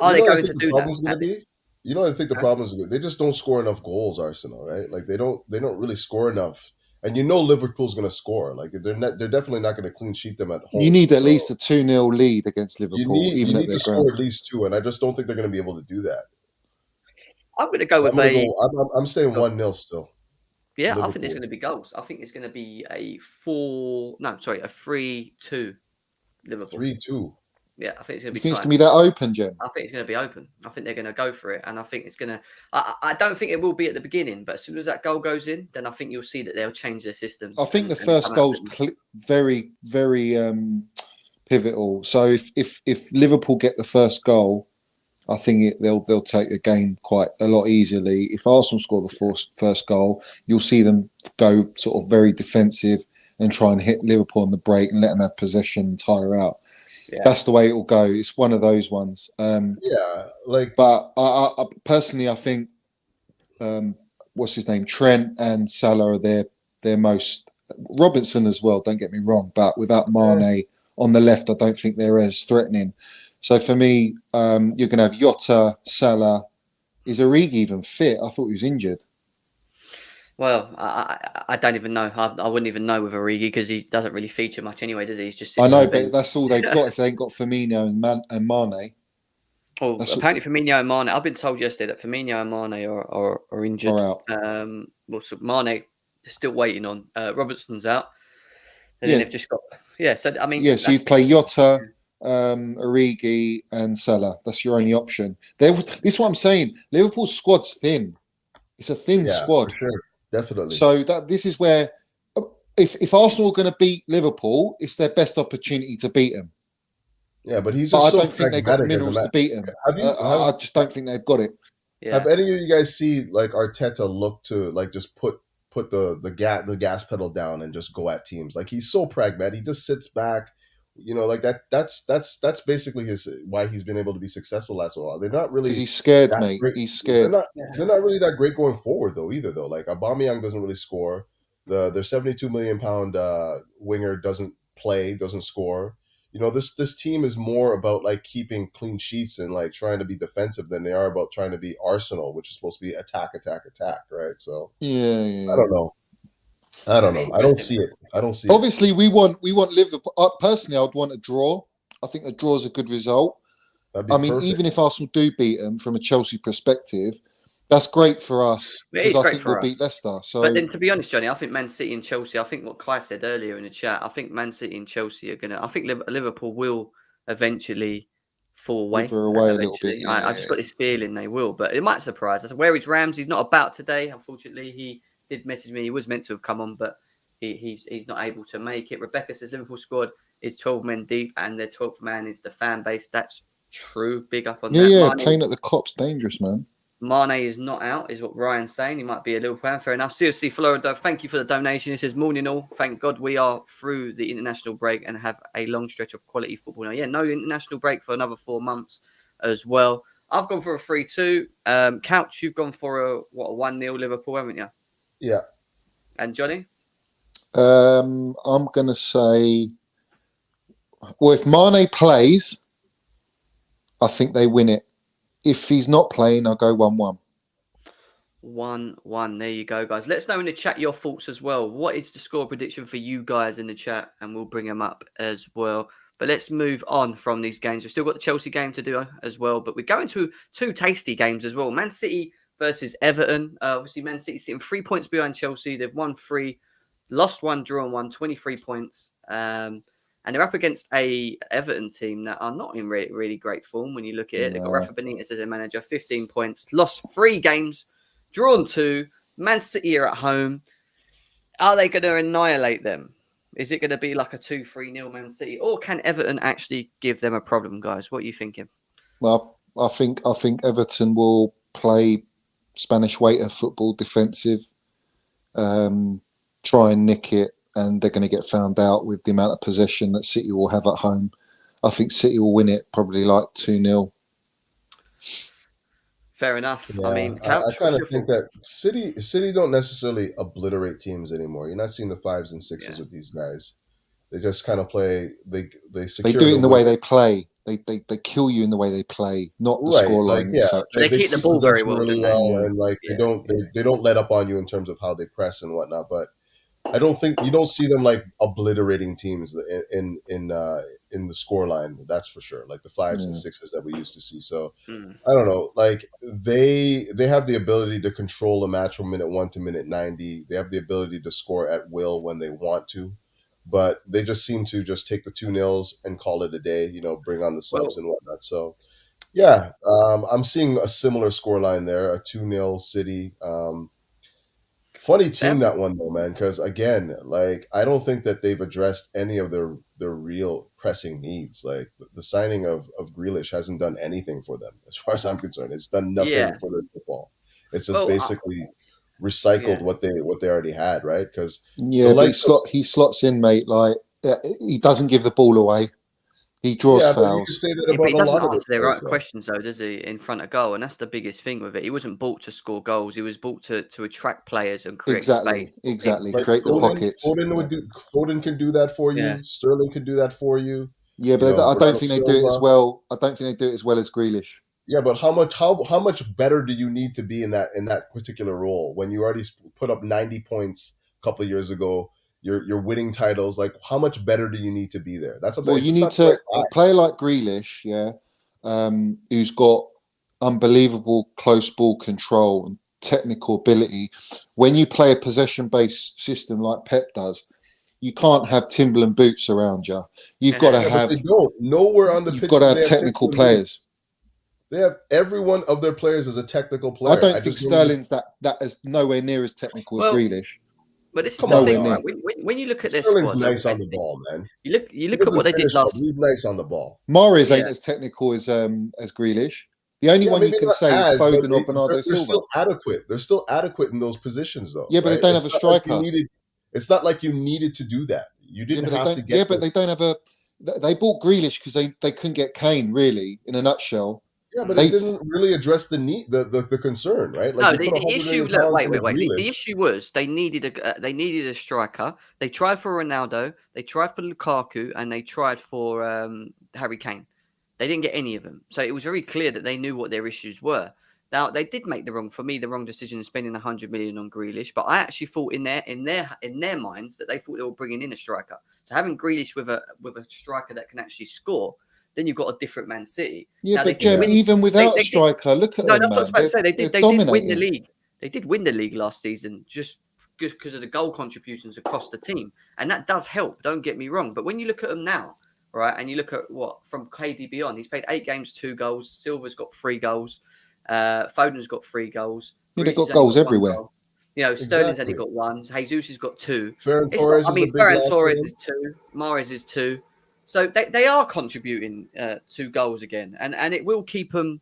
are they going to do that? I think the problem is they just don't score enough goals, Arsenal, right? Like they don't really score enough. And Liverpool's going to score. Like they're definitely not going to clean sheet them at home. You need at least a 2-0 lead against Liverpool. You need to score at least 2, and I just don't think they're going to be able to do that. I'm going to go with I'm saying 1-0 still. Yeah, Liverpool. I think there's going to be goals. I think it's going to be a 3-2 Liverpool. 3-2. Yeah, I think it's going to be. You think it's going to be that open, Jem? I think it's going to be open. I think they're going to go for it, and I think it's going to. I don't think it will be at the beginning, but as soon as that goal goes in, then I think you'll see that they'll change their systems. I think the first goal's very, very pivotal. So if Liverpool get the first goal, I think they'll take the game quite a lot easily. If Arsenal score the first goal, you'll see them go sort of very defensive and try and hit Liverpool on the break and let them have possession and tire out. Yeah. That's the way it will go. It's one of those ones. But I personally, I think what's his name, Trent and Salah are their most. Robertson as well. Don't get me wrong, but without Mane on the left, I don't think they're as threatening. So for me, you're going to have Jota, Salah. Is Origi even fit? I thought he was injured. Well, I don't even know. I wouldn't even know with Origi because he doesn't really feature much anyway, does he? He's just. I know, but that's all they've got. If they ain't got Firmino and Mane. Well, apparently Firmino and Mane. I've been told yesterday that Firmino and Mane are injured. Or out. So Mane is still waiting on. Robertson's out. And then they've just got. Yeah. So I mean. Yeah. So you play Jota, Origi, and Salah. That's your only option. This is what I'm saying. Liverpool's squad's thin. It's a thin squad. For sure. Definitely. So this is where, if Arsenal are going to beat Liverpool, it's their best opportunity to beat them. Yeah, but he's But just I so don't think they've got the pragmatic as a minerals man. to beat him. I just don't think they've got it. Yeah. Have any of you guys see like Arteta look to like just put the gas pedal down and just go at teams? Like he's so pragmatic. He just sits back, like that's basically why he's been able to be successful last while. They're not really Because he's scared, that mate. great. He's scared. They're not really that great going forward though either though. Like Aubameyang doesn't really score. Their 72 million pound winger doesn't score. This team is more about like keeping clean sheets and like trying to be defensive than they are about trying to be Arsenal, which is supposed to be attack, right? So Yeah. I don't know. I don't see it. Obviously, we want Liverpool. Personally, I would want a draw. I think a draw is a good result. I mean, perfect. even if Arsenal do beat them from a Chelsea perspective, that's great for us because I think we'll beat Leicester. So, but then to be honest, Johnny, I think Man City and Chelsea. I think what Kai said earlier in the chat. I think Man City and Chelsea are gonna. I think Liverpool will eventually fall away. A little bit. Yeah. I just got this feeling they will, but it might surprise us. Where is Ramsey? He's not about today. Unfortunately, he did message me. He was meant to have come on, but he's not able to make it. Rebecca says Liverpool squad is 12 men deep, and their 12th man is the fan base. That's true. Big up on that. Yeah, playing at the Cop's dangerous, man. Mane is not out, is what Ryan's saying. He might be a little fan. Fair enough. CFC Florida, thank you for the donation. He says, morning all. Thank God we are through the international break and have a long stretch of quality football now. Yeah, no international break for another 4 months as well. I've gone for a 3-2. Couch, you've gone for a 1-0 Liverpool, haven't you? Yeah. And Johnny? I'm going to say, well, if Mane plays, I think they win it. If he's not playing, I'll go 1-1. 1-1. There you go, guys. Let us know in the chat your thoughts as well. What is the score prediction for you guys in the chat? And we'll bring them up as well. But let's move on from these games. We've still got the Chelsea game to do as well. But we're going to 2 tasty games as well. Man City versus Everton. Obviously, Man City sitting 3 points behind Chelsea. They've won 3, lost 1, drawn 1, 23 points. And they're up against a Everton team that are not in really great form when you look at it. They've got Rafa Benitez as a manager, 15 points, lost 3 games, drawn 2. Man City are at home. Are they going to annihilate them? Is it going to be like a 2-3-0 Man City? Or can Everton actually give them a problem, guys? What are you thinking? Well, I think Everton will play Spanish waiter football, defensive, try and nick it. And they're going to get found out with the amount of possession that City will have at home. I think City will win it probably like 2-0. Fair enough. Yeah, I mean, I kind of think that City don't necessarily obliterate teams anymore. You're not seeing the 5s and 6s with these guys. They just kind of play. They secure. They do it in the way they play. They kill you in the way they play, not the scoreline. Like, they keep the ball very well, and like they don't let up on you in terms of how they press and whatnot. But I don't think you don't see them like obliterating teams in the scoreline. That's for sure. Like the 5s and 6s that we used to see. So I don't know. Like they have the ability to control a match from minute 1 to minute 90. They have the ability to score at will when they want to, but they just seem to just take the 2-0s and call it a day. Bring on the subs and whatnot. So yeah, I'm seeing a similar scoreline there. A 2-0 City. Funny team that one though, man. Because again, like I don't think that they've addressed any of their real pressing needs. Like the signing of Grealish hasn't done anything for them, as far as I'm concerned. It's done nothing for their football. It's just basically recycled what they already had, right? Because but he slots in, mate. Like he doesn't give the ball away. He draws fouls. But he doesn't answer the right questions, though, does he, in front of goal? And that's the biggest thing with it. He wasn't bought to score goals. He was bought to attract players and create space. Exactly. Create the pockets. Foden can do that for you. Yeah. Sterling can do that for you. Yeah, but I don't think they do it as well. I don't think they do it as well as Grealish. Yeah, but how much better do you need to be in that particular role when you already put up 90 points a couple of years ago? You're winning titles. Like, how much better do you need to be there? That's what you need to play like Grealish, who's got unbelievable close ball control and technical ability. When you play a possession-based system like Pep does, you can't have Timberland boots around you. You've got to have nowhere on the pitch. You've got to have technical players. They have every one of their players as a technical player. I don't think Sterling's that is nowhere near as technical as Grealish. But this is Come the on, thing, nowhere right? near. When you look at their Sterling's squad, nice on okay, the ball, man. you He look at doesn't what they did finish well, but last. he's nice on the ball. Mahrez Yeah, ain't as technical as Grealish. The only Yeah, one you maybe can not say is as, but Foden or Bernardo they're Silva. still adequate. They're still adequate in those positions, though, Yeah, but they right? don't have a striker. It's not like you needed to do that. You Yeah, didn't but they have don't. to get. Yeah, but they don't have a. They bought Grealish because they couldn't get Kane. Really, in a nutshell, Yeah, but it they. didn't really address the need, the concern, right? Like no, you put the 100 issue. million Look, pounds wait, into wait, wait. The Grealish. issue was they needed a striker. They tried for Ronaldo, they tried for Lukaku, and they tried for Harry Kane. They didn't get any of them, so it was very clear that they knew what their issues were. Now they did make the wrong decision in spending 100 million on Grealish, but I actually thought in their minds that they thought they were bringing in a striker. So having Grealish with a striker that can actually score, then you've got a different Man City. Yeah, Now, but Jem, even without a striker, look at no, them, that's what I was man. about to say. They They're did win the dominating. league. They did win the league last season just because of the goal contributions across the team, and that does help. Don't get me wrong, but when you look at them now, right, and you look at what from KDB on, he's played 8 games, 2 goals. Silva's got 3 goals. Foden's got 3 goals. Yeah, they've Grealish has got only goals got 1 everywhere. goal. You know, Sterling's only Exactly. got 1. Jesus has got 2. Ferran It's not. Torres I is a mean, big Ferran loss for Torres them. is 2. Mahrez is 2. So they are contributing 2 goals again, and it will keep them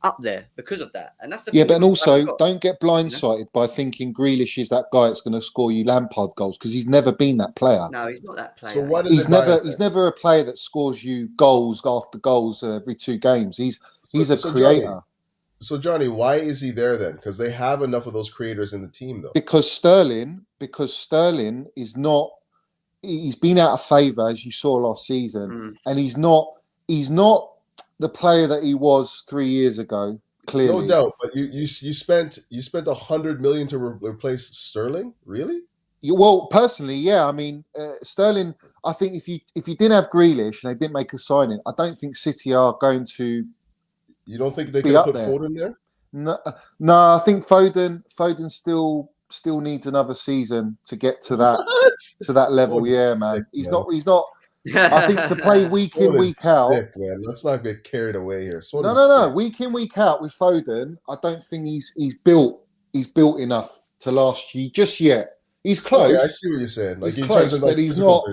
up there because of that. And that's the Yeah, thing. but and I haven't also got, don't get blindsided by thinking Grealish is that guy that's going to score you Lampard goals because he's never been that player. No, he's not that player. So what is He's the diet he's then? never a player that scores you goals after goals every 2 games. He's a creator. Johnny, why is he there then? Because they have enough of those creators in the team, though. Because Sterling is not. He's been out of favour as you saw last season, and he's not the player that he was 3 years ago. Clearly, No doubt. But you spent 100 million to replace Sterling, really? Well, personally, yeah. I mean, Sterling. I think if you didn't have Grealish and they didn't make a signing, I don't think City are going to. You don't think they be could up put there. Foden there? No, I think Foden still needs another season to get to that level. Foden's Yeah, man. sick, He's man. not. I think to play week in, Foden's week out. sick, man. Let's not get carried away here. No. Week in, week out with Foden, I don't think he's built enough to last you just yet. He's close. Okay, I see what you're saying. Like, he's close, but he's not.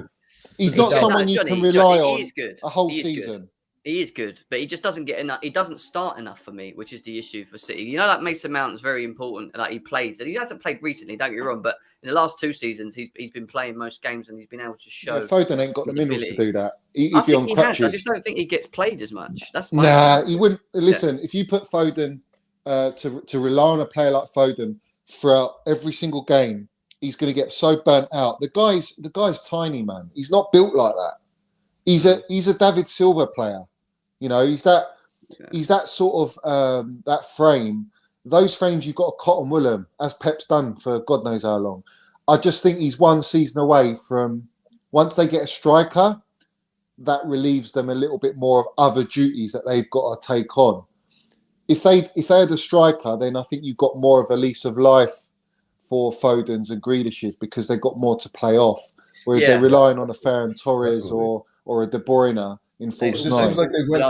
He's not someone you can rely on a whole season. He is good, but he just doesn't get enough. He doesn't start enough for me, which is the issue for City. You know, like Mason Mount is very important. Like he plays, and he hasn't played recently. Don't get me wrong, but in the last 2 seasons, he's been playing most games, and he's been able to show. Yeah, Foden ain't got the minerals to do that. He'd be on he crutches. has. I just don't think he gets played as much. That's he wouldn't. Listen, if you put Foden to rely on a player like Foden throughout every single game, he's going to get so burnt out. The guy's tiny, man. He's not built like that. He's a David Silva player. You know, he's that sort of that frame. Those frames you've got to cotton wool them, as Pep's done for God knows how long. I just think he's 1 season away from, once they get a striker, that relieves them a little bit more of other duties that they've got to take on. If they had a striker, then I think you've got more of a lease of life for Fodens and Grealishes because they've got more to play off. Whereas they're relying on a Ferran Torres or a De Bruyne in false It nine. seems like they went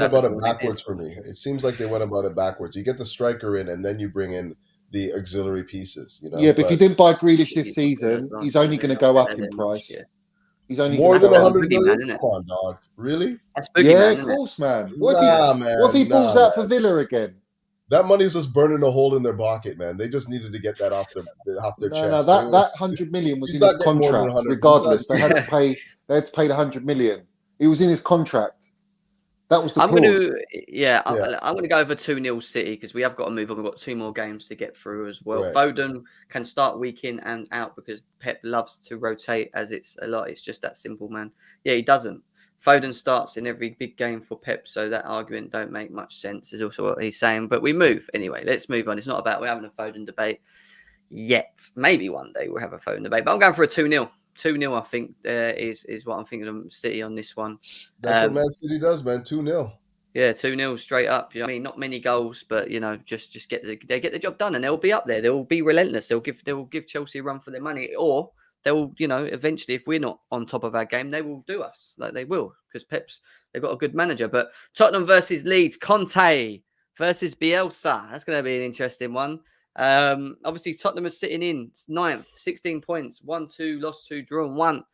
about it backwards for me. It seems like they went about it backwards. You get the striker in, and then you bring in the auxiliary pieces. You know. Yeah, but if you didn't buy Grealish this season, he's only going to go up in price. He's only more than 100 million. Man, come on, dog. Really? That's boogeyman, of course, man. Man. What if he balls out for Villa again? That money's just burning a hole in their pocket, man. They just needed to get that off their chest. No, that 100 million was in his contract. Regardless, they had to pay the 100 million. It was in his contract. That was the clause. I'm going to go over 2-0 City because we have got to move on. We've got 2 more games to get through as well. Right. Foden can start week in and out because Pep loves to rotate as it's a lot. It's just that simple, man. Yeah, he doesn't. Foden starts in every big game for Pep, so that argument don't make much sense is also what he's saying. But we move. Anyway, let's move on. It's not about we're having a Foden debate yet. Maybe one day we'll have a Foden debate. But I'm going for a 2-0. 2-0, I think, is what I'm thinking of City on this one. That's what Man City does, man. 2-0. Yeah, 2-0 straight up. You know what I mean, not many goals, but you know, just get the job done, and they'll be up there. They'll be relentless. They'll give Chelsea a run for their money, or they'll, you know, eventually, if we're not on top of our game, they will do us. Like they will, because they've got a good manager. But Tottenham versus Leeds, Conte versus Bielsa. That's going to be an interesting one. Obviously, Tottenham are sitting in ninth, 16 points, 1-2, lost 2, drawn 1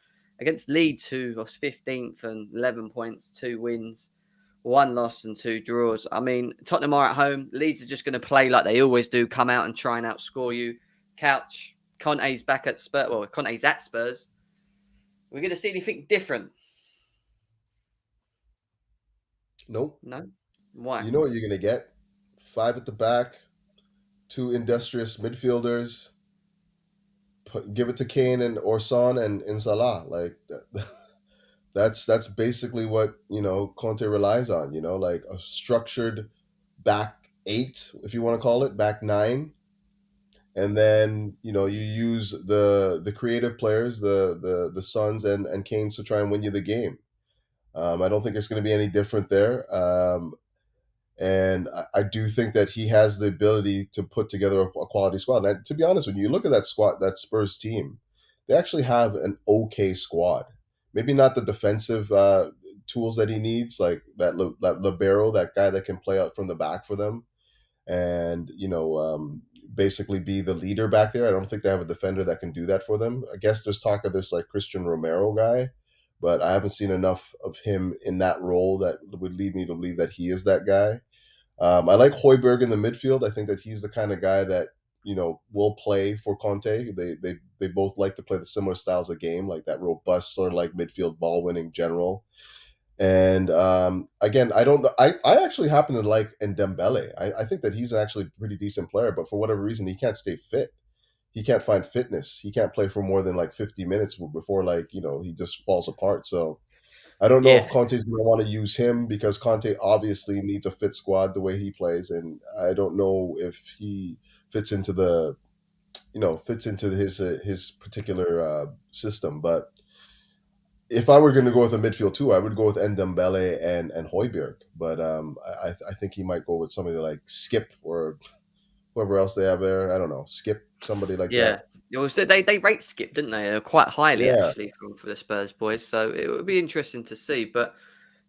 against Leeds, who was 15th and 11 points, 2 wins, 1 loss and 2 draws. I mean, Tottenham are at home. Leeds are just going to play like they always do, come out and try and outscore you. Couch, Conte's back at Spurs. Well, Conte's at Spurs. We're going to see anything different. Nope. No? Why? You know what you're going to get? 5 at the back, 2 industrious midfielders. Give it to Kane and Orson and Salah. Like that's basically what Conte relies on. Like a structured back 8, if you want to call it, back 9, and then you use the creative players, the Sons and Kanes to try and win you the game. I don't think it's going to be any different there. And I do think that he has the ability to put together a quality squad. And to be honest, when you look at that squad, that Spurs team, they actually have an okay squad. Maybe not the defensive tools that he needs, like that libero, that guy that can play out from the back for them, and basically be the leader back there. I don't think they have a defender that can do that for them. I guess there's talk of this like Christian Romero guy, but I haven't seen enough of him in that role that would lead me to believe that he is that guy. I like Højbjerg in the midfield. I think that he's the kind of guy that will play for Conte. They both like to play the similar styles of game, like that robust sort of like midfield ball winning general. And again, I don't know. I actually happen to like Ndembele. I think that he's actually a pretty decent player, but for whatever reason, he can't stay fit. He can't find fitness. He can't play for more than like 50 minutes before he just falls apart. So I don't know if Conte's going to want to use him, because Conte obviously needs a fit squad the way he plays, and I don't know if he fits into his particular system. But if I were going to go with a midfield too, I would go with Ndembele and Højbjerg. But I think he might go with somebody like Skip or whoever else they have there. I don't know, Skip, somebody like that. They rate Skip, didn't they? Quite highly, actually, for the Spurs boys. So it would be interesting to see. But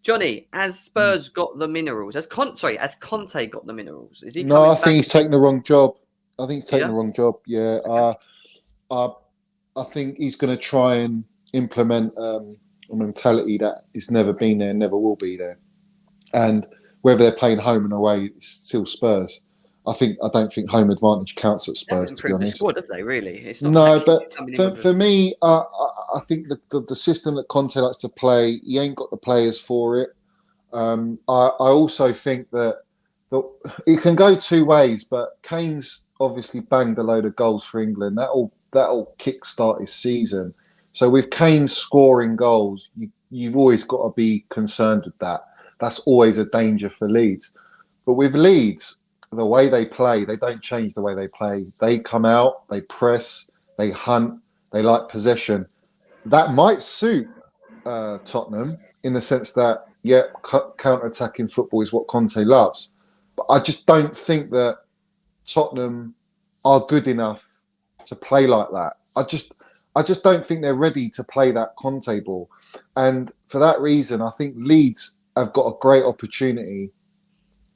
Johnny, has Spurs got the minerals? Has Conte got the minerals? Is he? No, I think he's taking the wrong job. Yeah, I think he's going to try and implement a mentality that has never been there, never will be there. And whether they're playing home and away, it's still Spurs. I don't think home advantage counts at Spurs, to be honest. The squad, have they really? It's not no, but for me, I think the system that Conte likes to play, he ain't got the players for it. I also think that it can go two ways, but Kane's obviously banged a load of goals for England. That'll kickstart his season. So with Kane scoring goals, you've always got to be concerned with that. That's always a danger for Leeds. But with Leeds, the way they play, they don't change the way they play. They come out, they press, they hunt, they like possession. That might suit Tottenham in the sense that, counter-attacking football is what Conte loves. But I just don't think that Tottenham are good enough to play like that. I just don't think they're ready to play that Conte ball. And for that reason, I think Leeds have got a great opportunity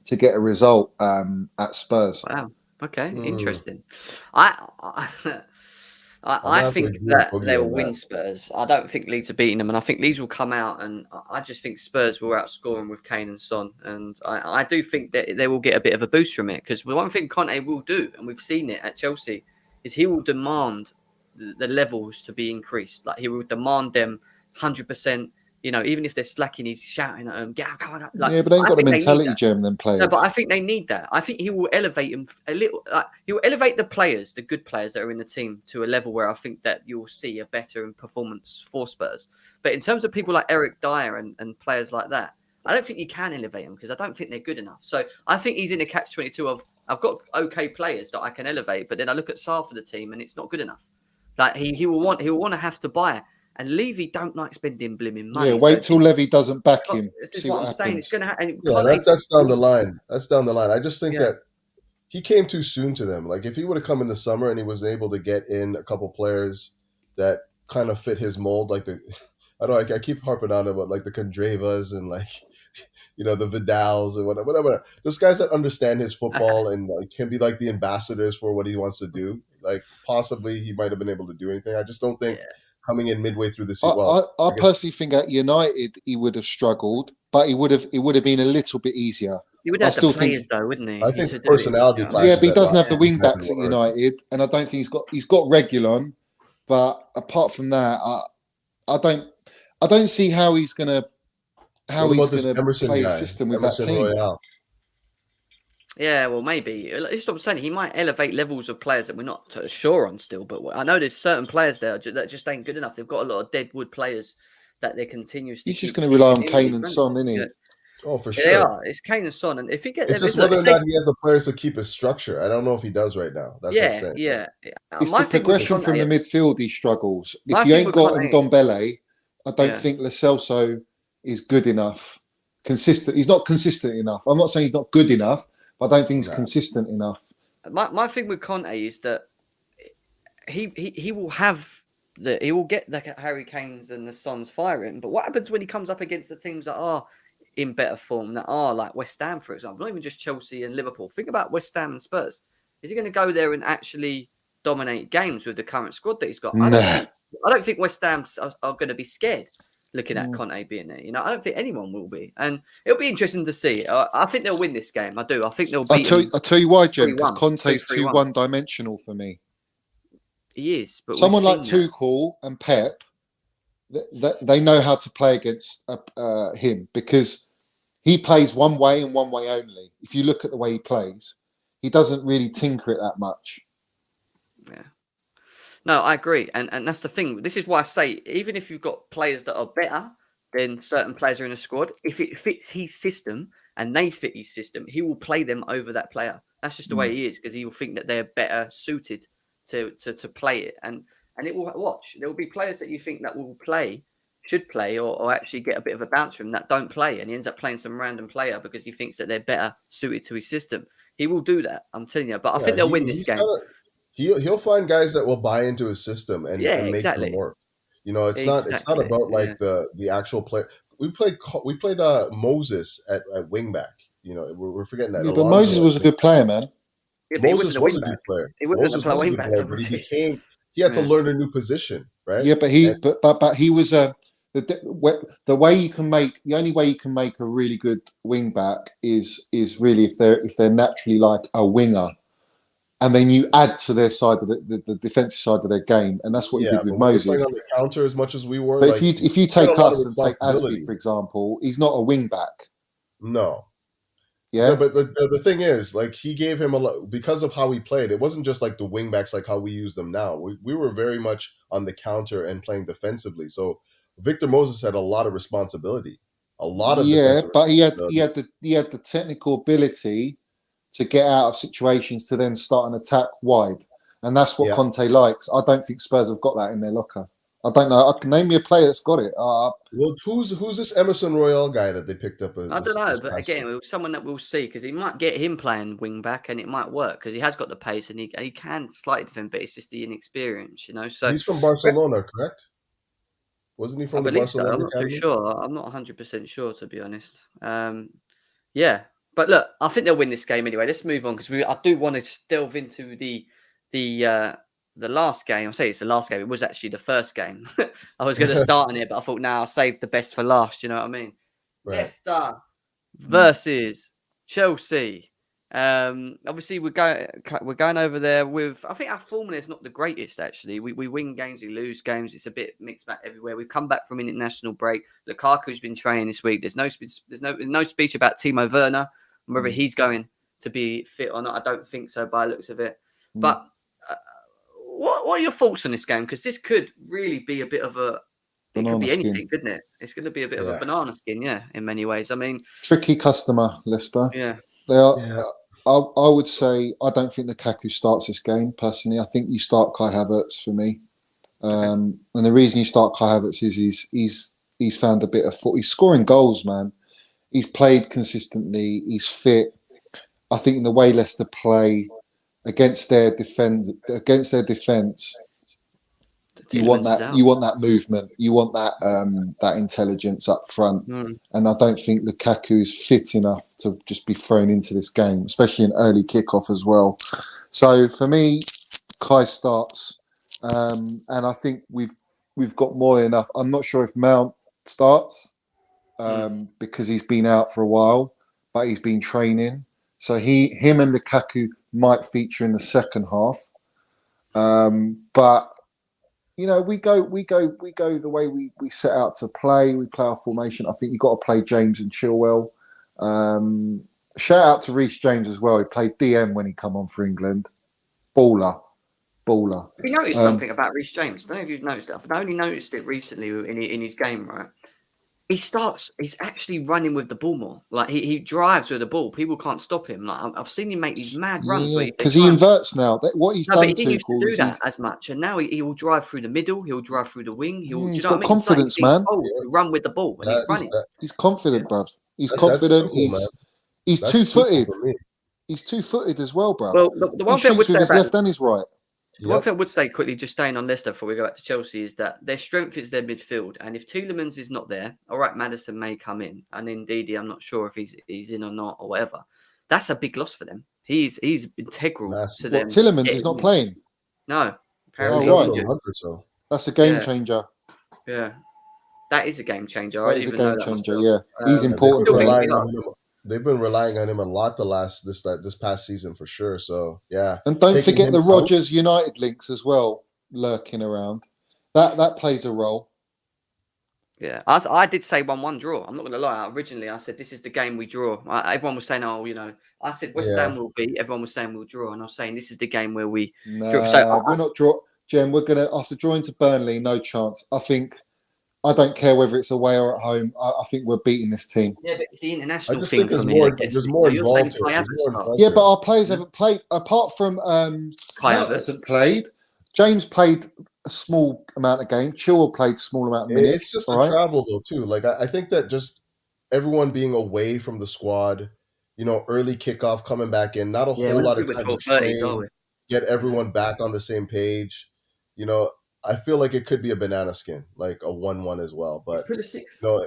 to get a result at Spurs. Wow. Okay. Interesting. I think that they will win Spurs. I don't think Leeds are beating them, and I think Leeds will come out, and I just think Spurs will outscore them with Kane and Son. And I do think that they will get a bit of a boost from it, because one thing Conte will do, and we've seen it at Chelsea, is he will demand the levels to be increased. Like, he will demand them 100%. Even if they're slacking, he's shouting at them, come on. But they ain't got the mentality gem, them players. No, but I think they need that. I think he will elevate them a little. He will elevate the players, the good players that are in the team, to a level where I think that you'll see a better performance for Spurs. But in terms of people like Eric Dyer and players like that, I don't think you can elevate them, because I don't think they're good enough. So I think he's in a catch-22 of, I've got okay players that I can elevate, but then I look at Sarr for the team and it's not good enough. Like he will want to have to buy it. And Levy don't like spending blimmin' money. Yeah, wait till Levy doesn't back him. This is what I'm saying. It's going to happen. Yeah, that's down the line. That's down the line. I just think that he came too soon to them. Like, if he would have come in the summer and he was able to get in a couple players that kind of fit his mold, like I keep harping on about like the Condrevas and like the Vidals or whatever. Those guys that understand his football and can be like the ambassadors for what he wants to do. Like possibly he might have been able to do anything. I just don't think coming in midway through the season. I personally think at United he would have struggled, but it would have been a little bit easier. He would have the players though, wouldn't he? I think personality. Yeah, but he doesn't have the wing backs at United, and I don't think he's got Reguilon. But apart from that, I don't see how he's gonna play a system with that team. Royale. Yeah, well, maybe. That's what I'm saying. He might elevate levels of players that we're not sure on still. But I know there's certain players there that just ain't good enough. They've got a lot of deadwood players that they're continuously. He's just going to rely on Kane and Son, isn't he? Yeah. Oh, for sure. They are. It's Kane and Son, and if he gets, it's just whether or not he has the players to keep his structure. I don't know if he does right now. That's what I'm saying. Yeah. It's the progression from the midfield he struggles. If you ain't got Ndombele, I don't think Lo Celso is good enough. Consistent. He's not consistent enough. I'm not saying he's not good enough, but I don't think he's consistent enough. My thing with Conte is that he will get the Harry Kanes and the Sons firing. But what happens when he comes up against the teams that are in better form, that are like West Ham, for example, not even just Chelsea and Liverpool? Think about West Ham and Spurs. Is he going to go there and actually dominate games with the current squad that he's got? I don't think West Ham are going to be scared looking at Conte being there. I don't think anyone will be. And it'll be interesting to see. I think they'll win this game. I do. I think they'll beat I'll tell you why, Jem, because Conte's too one-dimensional for me. He is. But someone like Tuchel and Pep, they know how to play against him because he plays one way and one way only. If you look at the way he plays, he doesn't really tinker it that much. Yeah. No, I agree. And that's the thing. This is why I say, even if you've got players that are better than certain players are in a squad, if it fits his system and they fit his system, he will play them over that player. That's just the way he is, because he will think that they're better suited to play it. And it will watch. There will be players that you think that should play or actually get a bit of a bounce from that don't play. And he ends up playing some random player because he thinks that they're better suited to his system. He will do that. I'm telling you. But I think they'll win this game. He'll find guys that will buy into his system and make them work. It's not about like the actual play. We played Moses at wing back. We're forgetting that. Yeah, but Moses was a good player, man. Yeah, Moses was a good player. Moses was a good player, but he had to learn a new position, right? Yeah, but he was the way you can make the only way you can make a really good wing back is really if they're naturally like a winger. And then you add to their side of the defensive side of their game, and that's what he did with Moses. Playing on the counter as much as we were. But if you take us and take Asby, for example, he's not a wing back. No. Yeah, but the thing is, like, he gave him a lot because of how he played. It wasn't just like the wing backs like how we use them now. We were very much on the counter and playing defensively. So Victor Moses had a lot of responsibility. But he had the technical ability to get out of situations to then start an attack wide. And that's what Conte likes. I don't think Spurs have got that in their locker. I don't know. I can name me a player that's got it. Well, who's this Emerson Royale guy that they picked up? I don't know, but again, someone that we'll see, because he might get him playing wing back and it might work because he has got the pace and he can slightly defend, but it's just the inexperience, So he's from Barcelona, correct? Wasn't he from the Barcelona? So. I'm not too sure. I'm not 100% sure, to be honest. Yeah. But look, I think they'll win this game anyway. Let's move on because I do want to delve into the last game. I say it's the last game. It was actually the first game. I was going to start on it, but I thought, I'll save the best for last. You know what I mean? Right. Leicester versus Chelsea. Obviously, we're going over there with. I think our formula is not the greatest. Actually, we win games, we lose games. It's a bit mixed back everywhere. We've come back from an international break. Lukaku's been training this week. There's no speech about Timo Werner. Whether he's going to be fit or not, I don't think so by the looks of it. But what are your thoughts on this game? Because this could really be a bit of a... It could be anything, couldn't it? It's going to be a bit of a banana skin, in many ways. I mean... Tricky customer, Leicester. Yeah. They are... Yeah. I would say I don't think Lukaku starts this game, personally. I think you start Kai Havertz for me. And the reason you start Kai Havertz is he's found a bit of foot. He's scoring goals, man. He's played consistently. He's fit. I think in the way Leicester play against their defense. You want that movement. You want that intelligence up front. And I don't think Lukaku is fit enough to just be thrown into this game, especially an early kickoff as well. So for me, Kai starts, and I think we've got more than enough. I'm not sure if Mount starts because he's been out for a while, but he's been training. So him and Lukaku might feature in the second half. But you know, we go the way we set out to play. We play our formation. I think you've got to play James and Chilwell. Shout out to Reece James as well. He played DM when he come on for England. Baller. Have you noticed something about Reece James? I don't know if you've noticed it. I've only noticed it recently in his game, right? He's actually running with the ball more. Like he drives with the ball. People can't stop him. Like I've seen him make these mad runs. Because he inverts now. What he's done but he didn't used to do that as much. And now he will drive through the middle. He'll drive through the wing. He's got confidence, man. He'll run with the ball and he's running. He's confident, bruv. He's confident. He's two-footed. He's two-footed as well, bruv. Well, the one thing I would say his left and his right. One thing I would say quickly, just staying on Leicester before we go back to Chelsea, is that their strength is their midfield. And if Tielemans is not there, all right, Maddison may come in. And indeed, I'm not sure if he's in or not or whatever. That's a big loss for them. He's integral to them. Tielemans is not playing? No. Apparently That's a game changer. Yeah. That is a game changer. That is a game changer, yeah. He's important for them. They've been relying on him a lot this past season for sure. So yeah, and don't forget the Rodgers United links as well lurking around. That plays a role. Yeah, I did say 1-1 draw. I'm not going to lie. Originally, I said this is the game we draw. Everyone was saying, oh, you know, I said West Ham will beat. Everyone was saying we'll draw, and I was saying this is the game where we draw. So we're not draw. Jem, we're gonna after drawing to Burnley, no chance. I don't care whether it's away or at home. I think we're beating this team. Yeah, but it's the international thing for me. There's more involved. Yeah, but our players haven't played. Apart from hasn't played. James played a small amount of game. Chilwell played a small amount of minutes. It's just the travel though too. Like I think that just everyone being away from the squad, you know, early kickoff coming back in, not a whole lot of time to train, get everyone back on the same page. You know, I feel like it could be a banana skin, like a 1-1 as well. But no,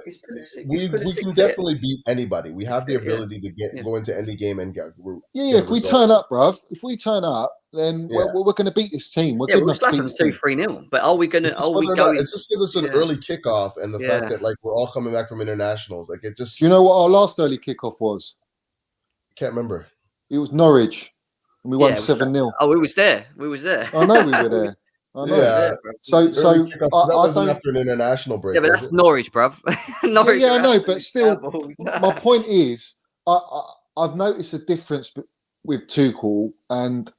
we can definitely beat anybody. We have the ability to go into any game and get. If we turn up, bruv. If we turn up, then we're going to beat this team. We're good enough to beat this team. 2-3-0. But are we going to? It's just because it's an early kickoff, and the fact that like we're all coming back from internationals. Like it just. Do you know what our last early kickoff was? Can't remember. It was Norwich, and we won 7-0. Oh, we was there. I know we were there. So that wasn't after an international break. Yeah, but that's Norwich, bruv. Norwich, I know, but still, my point is, I've noticed a difference with Tuchel and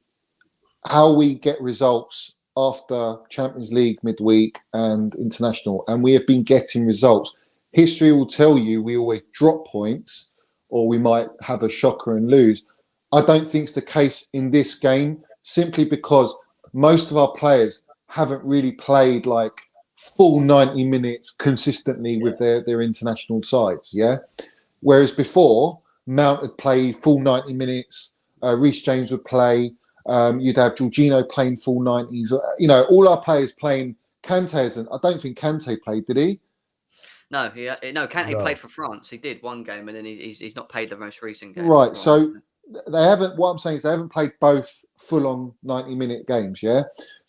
how we get results after Champions League midweek and international, and we have been getting results. History will tell you we always drop points, or we might have a shocker and lose. I don't think it's the case in this game, simply because most of our players haven't really played like full 90 minutes consistently with their international sides, whereas before Mount had played full 90 minutes, Reece James would play, you'd have Jorginho playing full 90s, you know, all our players playing. Kante hasn't. I don't think Kante played, did he? No, Kante played for France. He did one game, and then he's not played the most recent game. Right, so they haven't. What I'm saying is they haven't played both full-on 90-minute games.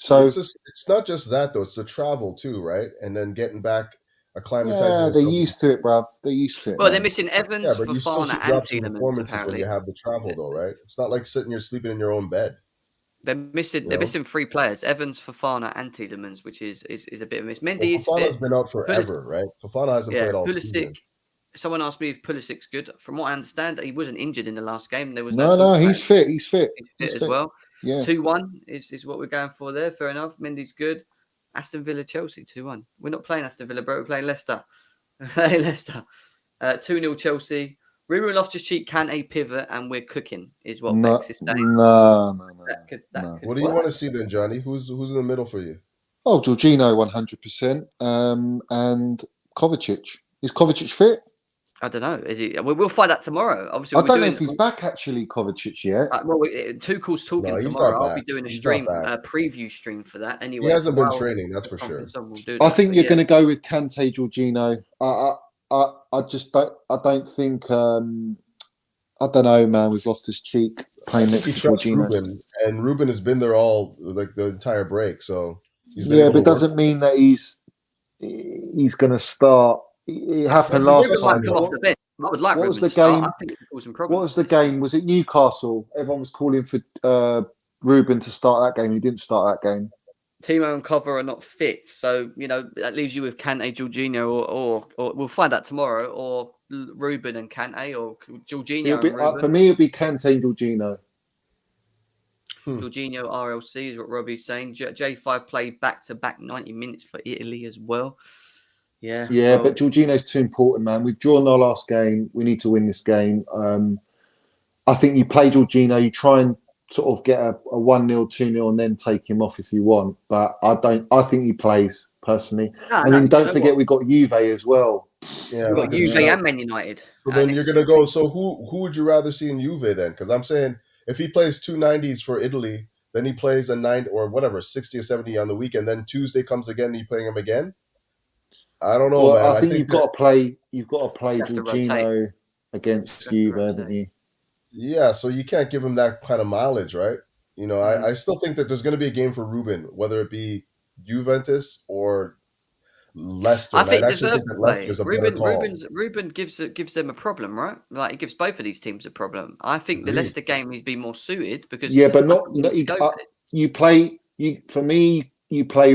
So it's not just that though; it's the travel too, right? And then getting back, acclimatizing. Yeah, they're used to it, bruv. They're used to it. Well, they're missing Evans, Fofana, and Tielemans. When you have the travel, though, right? It's not like sleeping in your own bed. They're missing 3 players: Evans, Fofana, and Tielemans, which is a bit of a miss. Mendy is Fofana's been out forever, right? Fofana hasn't played all season. Someone asked me if Pulisic's good. From what I understand, he wasn't injured in the last game. There was no, he's fit. He's fit as well. Yeah, 2-1 is what we're going for there. Fair enough. Mendy's good. Aston Villa, Chelsea, 2-1. We're not playing Aston Villa, bro. We're playing Leicester. 2-0 Chelsea. Ruben Loftus-Cheek can a pivot, and we're cooking. Is what Max is saying. No. What do you want to see then, Johnny? Who's in the middle for you? Oh, Jorginho, 100%. And Kovacic. Is Kovacic fit? I don't know. Is he? We'll find out tomorrow. Obviously, I we're don't know doing. if he's back actually, Kovacic yet. Tuchel's talking No, he's tomorrow. not I'll be back. doing a He's not stream, back. a preview stream for that He anyway. hasn't So been while training, that's the for sure. conference on, we'll do I that. think But you're yeah. going to go with Kante, Jorginho. I just don't. I don't think. I don't know, man. We've lost his cheek playing next He to trusts Jorginho. Ruben, and Ruben has been there all like the entire break, so he's been Yeah, able but it to work. doesn't mean that he's going to start. It happened last Ruben time. might come off the bench. I would like What Ruben was the to start. game? I think he could cause some problems. What was the game? Was it Newcastle? Everyone was calling for Ruben to start that game. He didn't start that game. Timo and Cover are not fit, so that leaves you with Kante, Jorginho, or we'll find out tomorrow, or Ruben and Kante, or Jorginho and Ruben. For me, it'd be Kante and Jorginho. Jorginho RLC is what Robbie's saying. J5 played back-to-back 90 minutes for Italy as well. Yeah, but Jorginho's too important, man. We've drawn our last game. We need to win this game. I think you play Jorginho, you try and sort of get a 1-0, 2-0 and then take him off if you want. But I think he plays, personally. Then don't forget we've got Juve as well. Yeah, we've got Juve and Man United. So then you're going to go, so who would you rather see in Juve then? Because I'm saying if he plays 2 90s for Italy, then he plays a 90 or whatever, 60 or 70 on the weekend, then Tuesday comes again and you're playing him again? I don't know, man. I think you've got to play Jorginho against Juve, haven't you? Yeah, so you can't give him that kind of mileage, right? I still think that there's going to be a game for Ruben, whether it be Juventus or Leicester. I think that Leicester's a better call. Ruben gives them a problem, right? Like, he gives both of these teams a problem. I think the Leicester game would be more suited because but you play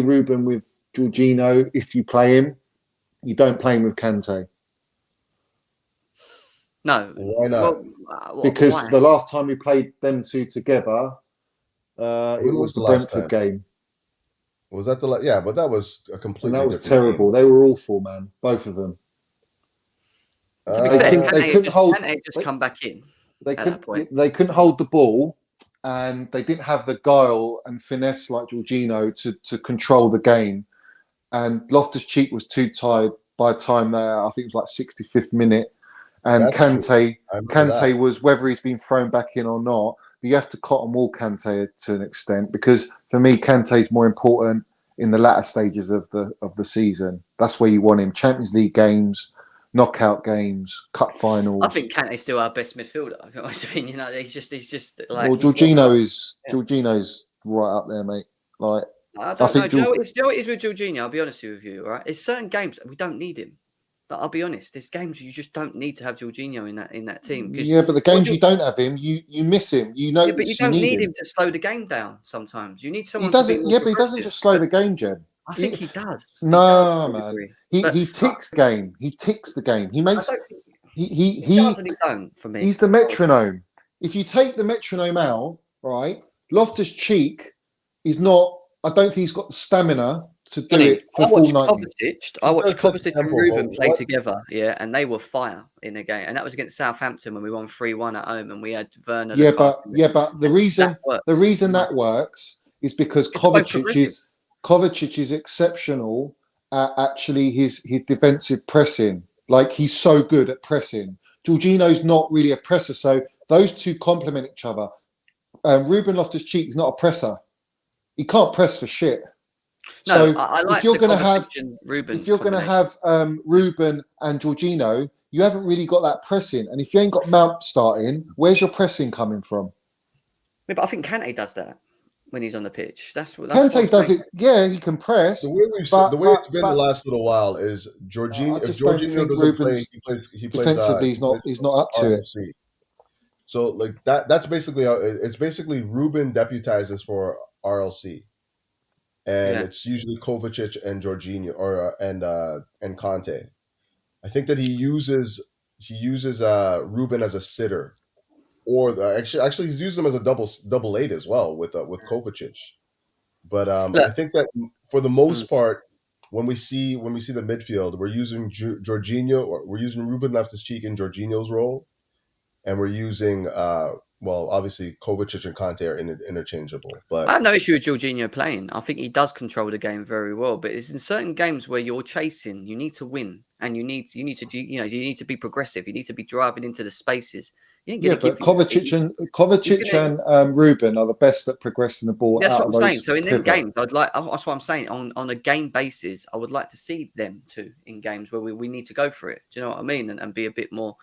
Ruben with Jorginho. If you play him, you don't play him with Kante. No, why not? Because the last time we played them two together, it was the Brentford game. Was that yeah? But that was a completely. And that was terrible. Game. They were awful, man. Both of them. They couldn't hold. Just come back in. They couldn't hold the ball, and they didn't have the guile and finesse like Jorginho to control the game. And Loftus-Cheek was too tired by the time there. I think it was like 65th minute. And Kante was, whether he's been thrown back in or not, but you have to cotton wool Kante to an extent, because for me, Kante is more important in the latter stages of the season. That's where you want him. Champions League games, knockout games, cup finals. I think Kante's still our best midfielder. In my opinion, he's just like. Well, Jorginho's right up there, mate. Like, I don't know. Joe is with Jorginho. I'll be honest with you, right? It's certain games that we don't need him. I'll be honest. There's games you just don't need to have Jorginho in that team. Yeah, but the games you don't have him, you miss him. You know, but you don't need him to slow the game down. Sometimes you need someone. He doesn't. But he doesn't just slow the game, Jen. I think he does. No, man. He ticks the game. He ticks the game. He makes. He does and he don't. For me, he's the metronome. If you take the metronome out, right, Loftus-Cheek is not. I don't think he's got the stamina to do it for full 90. I watched Kovacic and Ruben play together, and they were fire in a game, and that was against Southampton when we won 3-1 at home, and we had Werner. But the reason that works is because Kovacic is exceptional at actually his defensive pressing. Like, he's so good at pressing. Jorginho's not really a presser, so those two complement each other. Ruben Loftus-Cheek is not a presser. He can't press for shit. No, so I like if you're going to have Ruben, Ruben and Jorginho, you haven't really got that pressing. And if you ain't got Mount starting, where's your pressing coming from? Yeah, but I think Kante does that when he's on the pitch. That's Kante does it. Yeah, he can press. The way it's been the last little while is Jorginho. If Jorginho doesn't play, he plays defensively. He's not up to it. So like that's basically how it's basically Ruben deputizes for RLC. And it's usually Kovacic and Jorginho and Kante. I think that he uses Ruben as a sitter, or actually he's using him as a double eight as well with Kovacic. But I think that for the most part, when we see the midfield, we're using Jorginho, or we're using Ruben Loftus-Cheek in Jorginho's role, and we're using well, obviously Kovacic and Conte are interchangeable, but I have no issue with Jorginho playing. I think he does control the game very well. But it's in certain games where you're chasing, you need to win, and you need to you need to be progressive. You need to be driving into the spaces. You ain't Yeah, going to but give you. Kovacic and Ruben are the best at progressing the ball That's out what of I'm saying. those So in them pivot. games, I'd like. That's what I'm saying. On a game basis, I would like to see them two in games where we need to go for it. Do you know what I mean? And be a bit more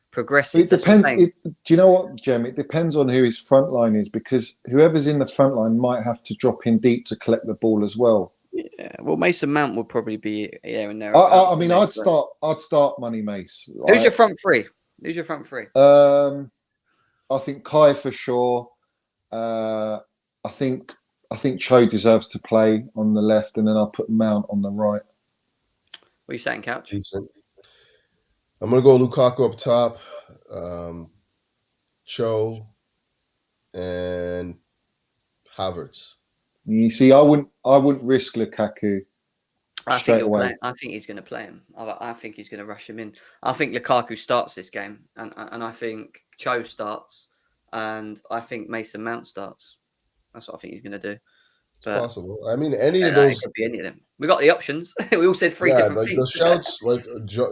progressive. It That's what I'm depends. saying. Do you know what, Jem? It depends on who his front line is, because whoever's in the front line might have to drop in deep to collect the ball as well. Yeah. Well, Mason Mount would probably be there and there. I mean, I'd start Money Mace. Who's your front three? Who's your front three? I think Kai for sure. I think Cho deserves to play on the left, and then I'll put Mount on the right. What are you saying, Couch? decent. I'm gonna go Lukaku up top, Cho, and Havertz. You see, I wouldn't risk Lukaku straight away. I think he's going to play him. I think he's going to rush him in. I think Lukaku starts this game, and I think Cho starts, and I think Mason Mount starts. That's what I think he's going to do. It's possible. I mean, any of It those. could be any of them. We got the options. We all said three different like things. the shouts. Like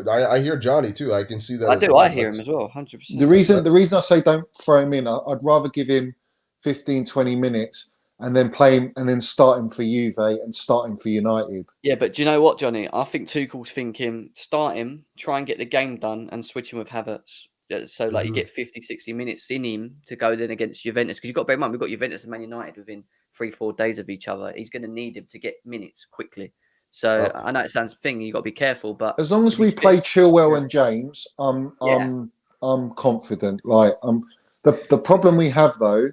I hear Johnny too. I can see that. I do. I hear him as well. 100%. The reason I say don't throw him in, I'd rather give him 15, 20 minutes and then play him and then start him for Juve and start him for United. Yeah, but do you know what, Johnny? I think Tuchel's thinking start him, try and get the game done, and switch him with Havertz. So you get 50, 60 minutes in him to go then against Juventus. Because you've got to bear in mind, we've got Juventus and Man United within 3-4 days of each other. He's going to need him to get minutes quickly. So I know it sounds thing, you've got to be careful, but as long as we play Chilwell and James, I'm confident. The problem we have though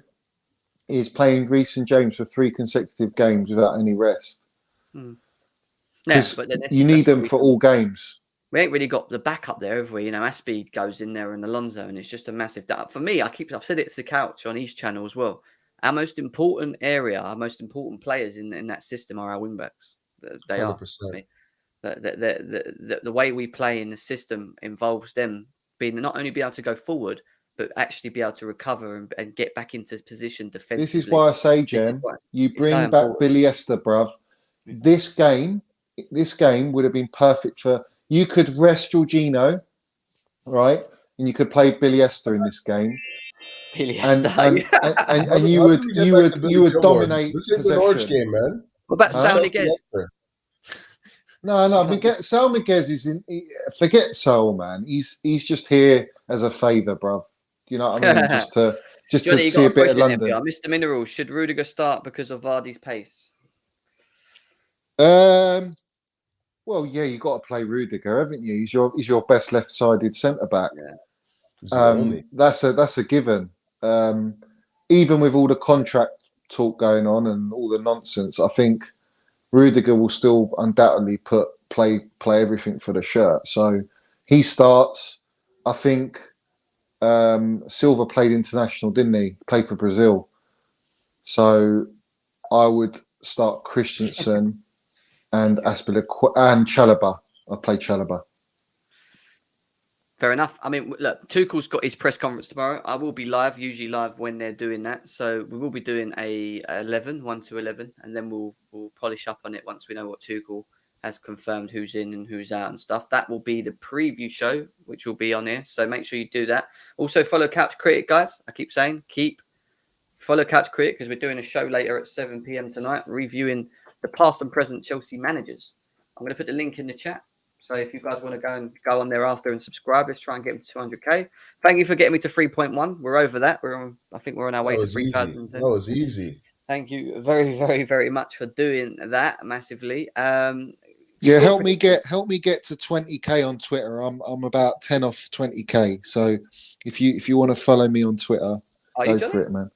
is playing Reece and James for 3 consecutive games without any rest. But you need them for all games. We ain't really got the backup there, have we? Aspie goes in there and Alonso, and it's just a massive. For me, I've said it to the Couch on his channel as well. Our most important area, our most important players in that system are our wing backs. They 100%. The way we play in the system involves them not only be able to go forward, but actually be able to recover and get back into position defensively. This is why I say, Jem, you bring back Billy Esther, bruv. This game would have been perfect for. You could rest Jorginho, right, and you could play Billy Esther in this game. Billy Esther, and you would dominate this is the Norwich game, man. What about Saul Niguez? No. I mean, Saul Niguez is in. Forget Saul, man. He's just here as a favour, bruv. You know what I mean? just Johnny, to see a bit of London. Mr. Minerals, should Rudiger start because of Vardy's pace? Well, yeah, you got to play Rudiger, haven't you? He's your best left-sided centre back. Yeah. That's a given. Even with all the contract talk going on and all the nonsense, I think Rudiger will still undoubtedly play everything for the shirt. So he starts. I think Silva played international, didn't he? Played for Brazil. So I would start Christensen and Aspilicueta and Chalobah. I play Chalobah. Fair enough. I mean, look, Tuchel's got his press conference tomorrow. I will be live, usually live when they're doing that. So we will be doing a 1 to 11, and then we'll polish up on it once we know what Tuchel has confirmed who's in and who's out and stuff. That will be the preview show, which will be on here. So make sure you do that. Also follow Couch Critic, guys. I keep saying, follow Couch Critic because we're doing a show later at 7 p.m. tonight, reviewing the past and present Chelsea managers. I'm going to put the link in the chat. So if you guys want to go on there after and subscribe, let's try and get to 200k. Thank you for getting me to 3.1. We're over that. I think we're on our way to 3,000. That was easy. Thank you very, very, very much for doing that massively. Help me get to 20k on Twitter. I'm about 10 off 20k. So if you want to follow me on Twitter, go for it, man.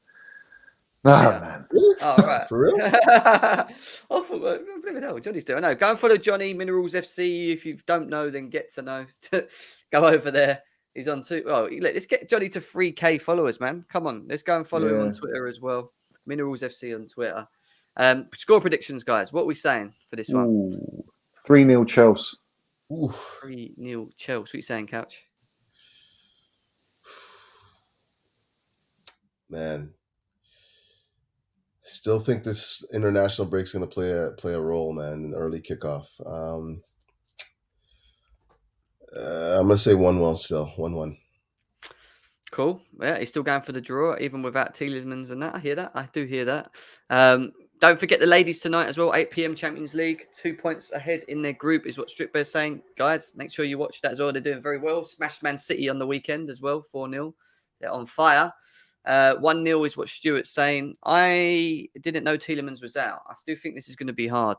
No, man. Oh, right. For real? I thought, hell, Johnny's doing. No, go and follow Johnny Minerals FC. If you don't know, then get to know. Go over there. He's on too. Oh, let's get Johnny to 3k followers, man. Come on, let's go and follow him on Twitter as well. Minerals FC on Twitter. Score predictions, guys. What are we saying for this one? 3-0 Chelsea. 3-0 Chelsea. What are you saying, Couch? man, still think this international break's going to play a role, man, in the early kickoff. I'm going to say 1-1 still, 1-1. Cool. Yeah, he's still going for the draw, even without Tielemans and that. I hear that. I do hear that. Don't forget the ladies tonight as well. 8 p.m. Champions League. 2 points ahead in their group is what Strip Bear's saying. Guys, make sure you watch that as well. They're doing very well. Smashed Man City on the weekend as well. 4-0. They're on fire. 1-0 is what Stuart's saying. I didn't know Tielemans was out. I still think this is going to be hard.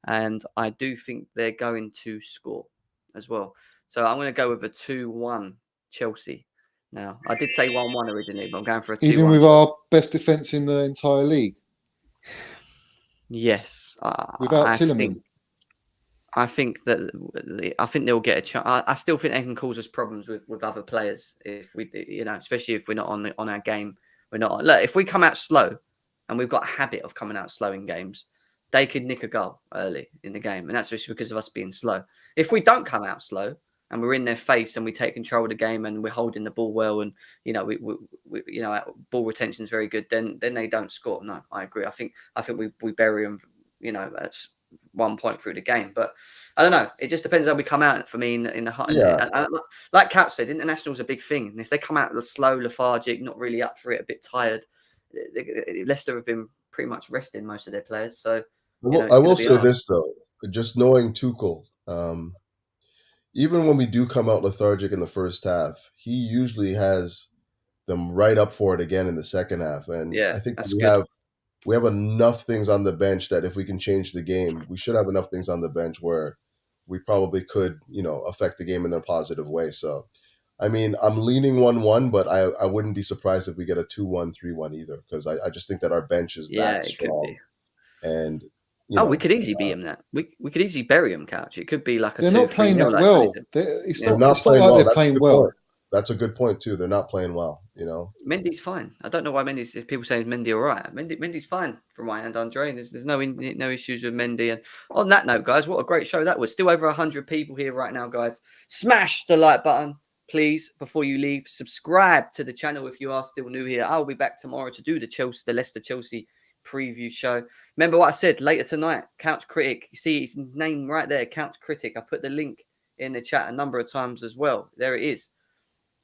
And I do think they're going to score as well. So I'm going to go with a 2-1 Chelsea. Now, I did say 1-1 originally, but I'm going for a 2-1. Even with our best defence in the entire league? Yes. Without Tielemans? I think they'll get a chance. I still think they can cause us problems with other players if we, especially if we're not on our game. We're not on. Look, if we come out slow, and we've got a habit of coming out slow in games, they could nick a goal early in the game, and that's just because of us being slow. If we don't come out slow, and we're in their face and we take control of the game and we're holding the ball well and, we ball retention is very good, then they don't score. No, I agree. I think we bury them, at 1 point through the game. But I don't know. It just depends how we come out for me in the hot. Yeah. And like Couch said, international's a big thing. And if they come out slow, lethargic, not really up for it, a bit tired, Leicester have been pretty much resting most of their players. So I will say this, though, just knowing Tuchel, even when we do come out lethargic in the first half, he usually has them right up for it again in the second half. And yeah, I think that's we have enough things on the bench that if we can change the game, we should have enough things on the bench where we probably could, affect the game in a positive way. So, I mean, I'm leaning 1-1, but I wouldn't be surprised if we get a 2-1, 3-1 either, because I just think that our bench is that strong. Could be. And we could easily beat him. That we could easily bury him. Couch. It could be like a. They're not playing that well. It's not playing like well. They're playing well. That's a good point too. They're not playing well. Mendy's fine. I don't know why Mendy's. If people say Mendy all right, Mendy's fine from my end, Andre. There's no issues with Mendy. And on that note, guys, what a great show that was. Still over 100 people here right now, guys. Smash the like button, please, before you leave. Subscribe to the channel if you are still new here. I'll be back tomorrow to do the Leicester Chelsea preview show. Remember what I said later tonight, Couch Critic. You see his name right there, Couch Critic. I put the link in the chat a number of times as well. There it is.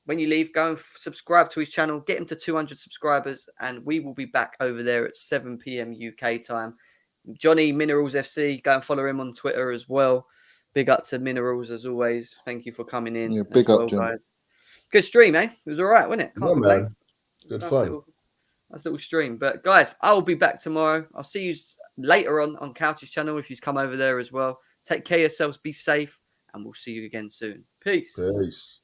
When you leave, go and subscribe to his channel, get him to 200 subscribers, and we will be back over there at 7 p.m. UK time. Johnny Minerals FC, go and follow him on Twitter as well. Big up to Minerals as always. Thank you for coming in. Yeah, big up, John. Guys. Good stream, eh? It was all right, wasn't it? Can't complain. Man. Good fun. Nice little stream. But guys, I will be back tomorrow. I'll see you later on Couch's channel if you come over there as well. Take care of yourselves, be safe, and we'll see you again soon. Peace.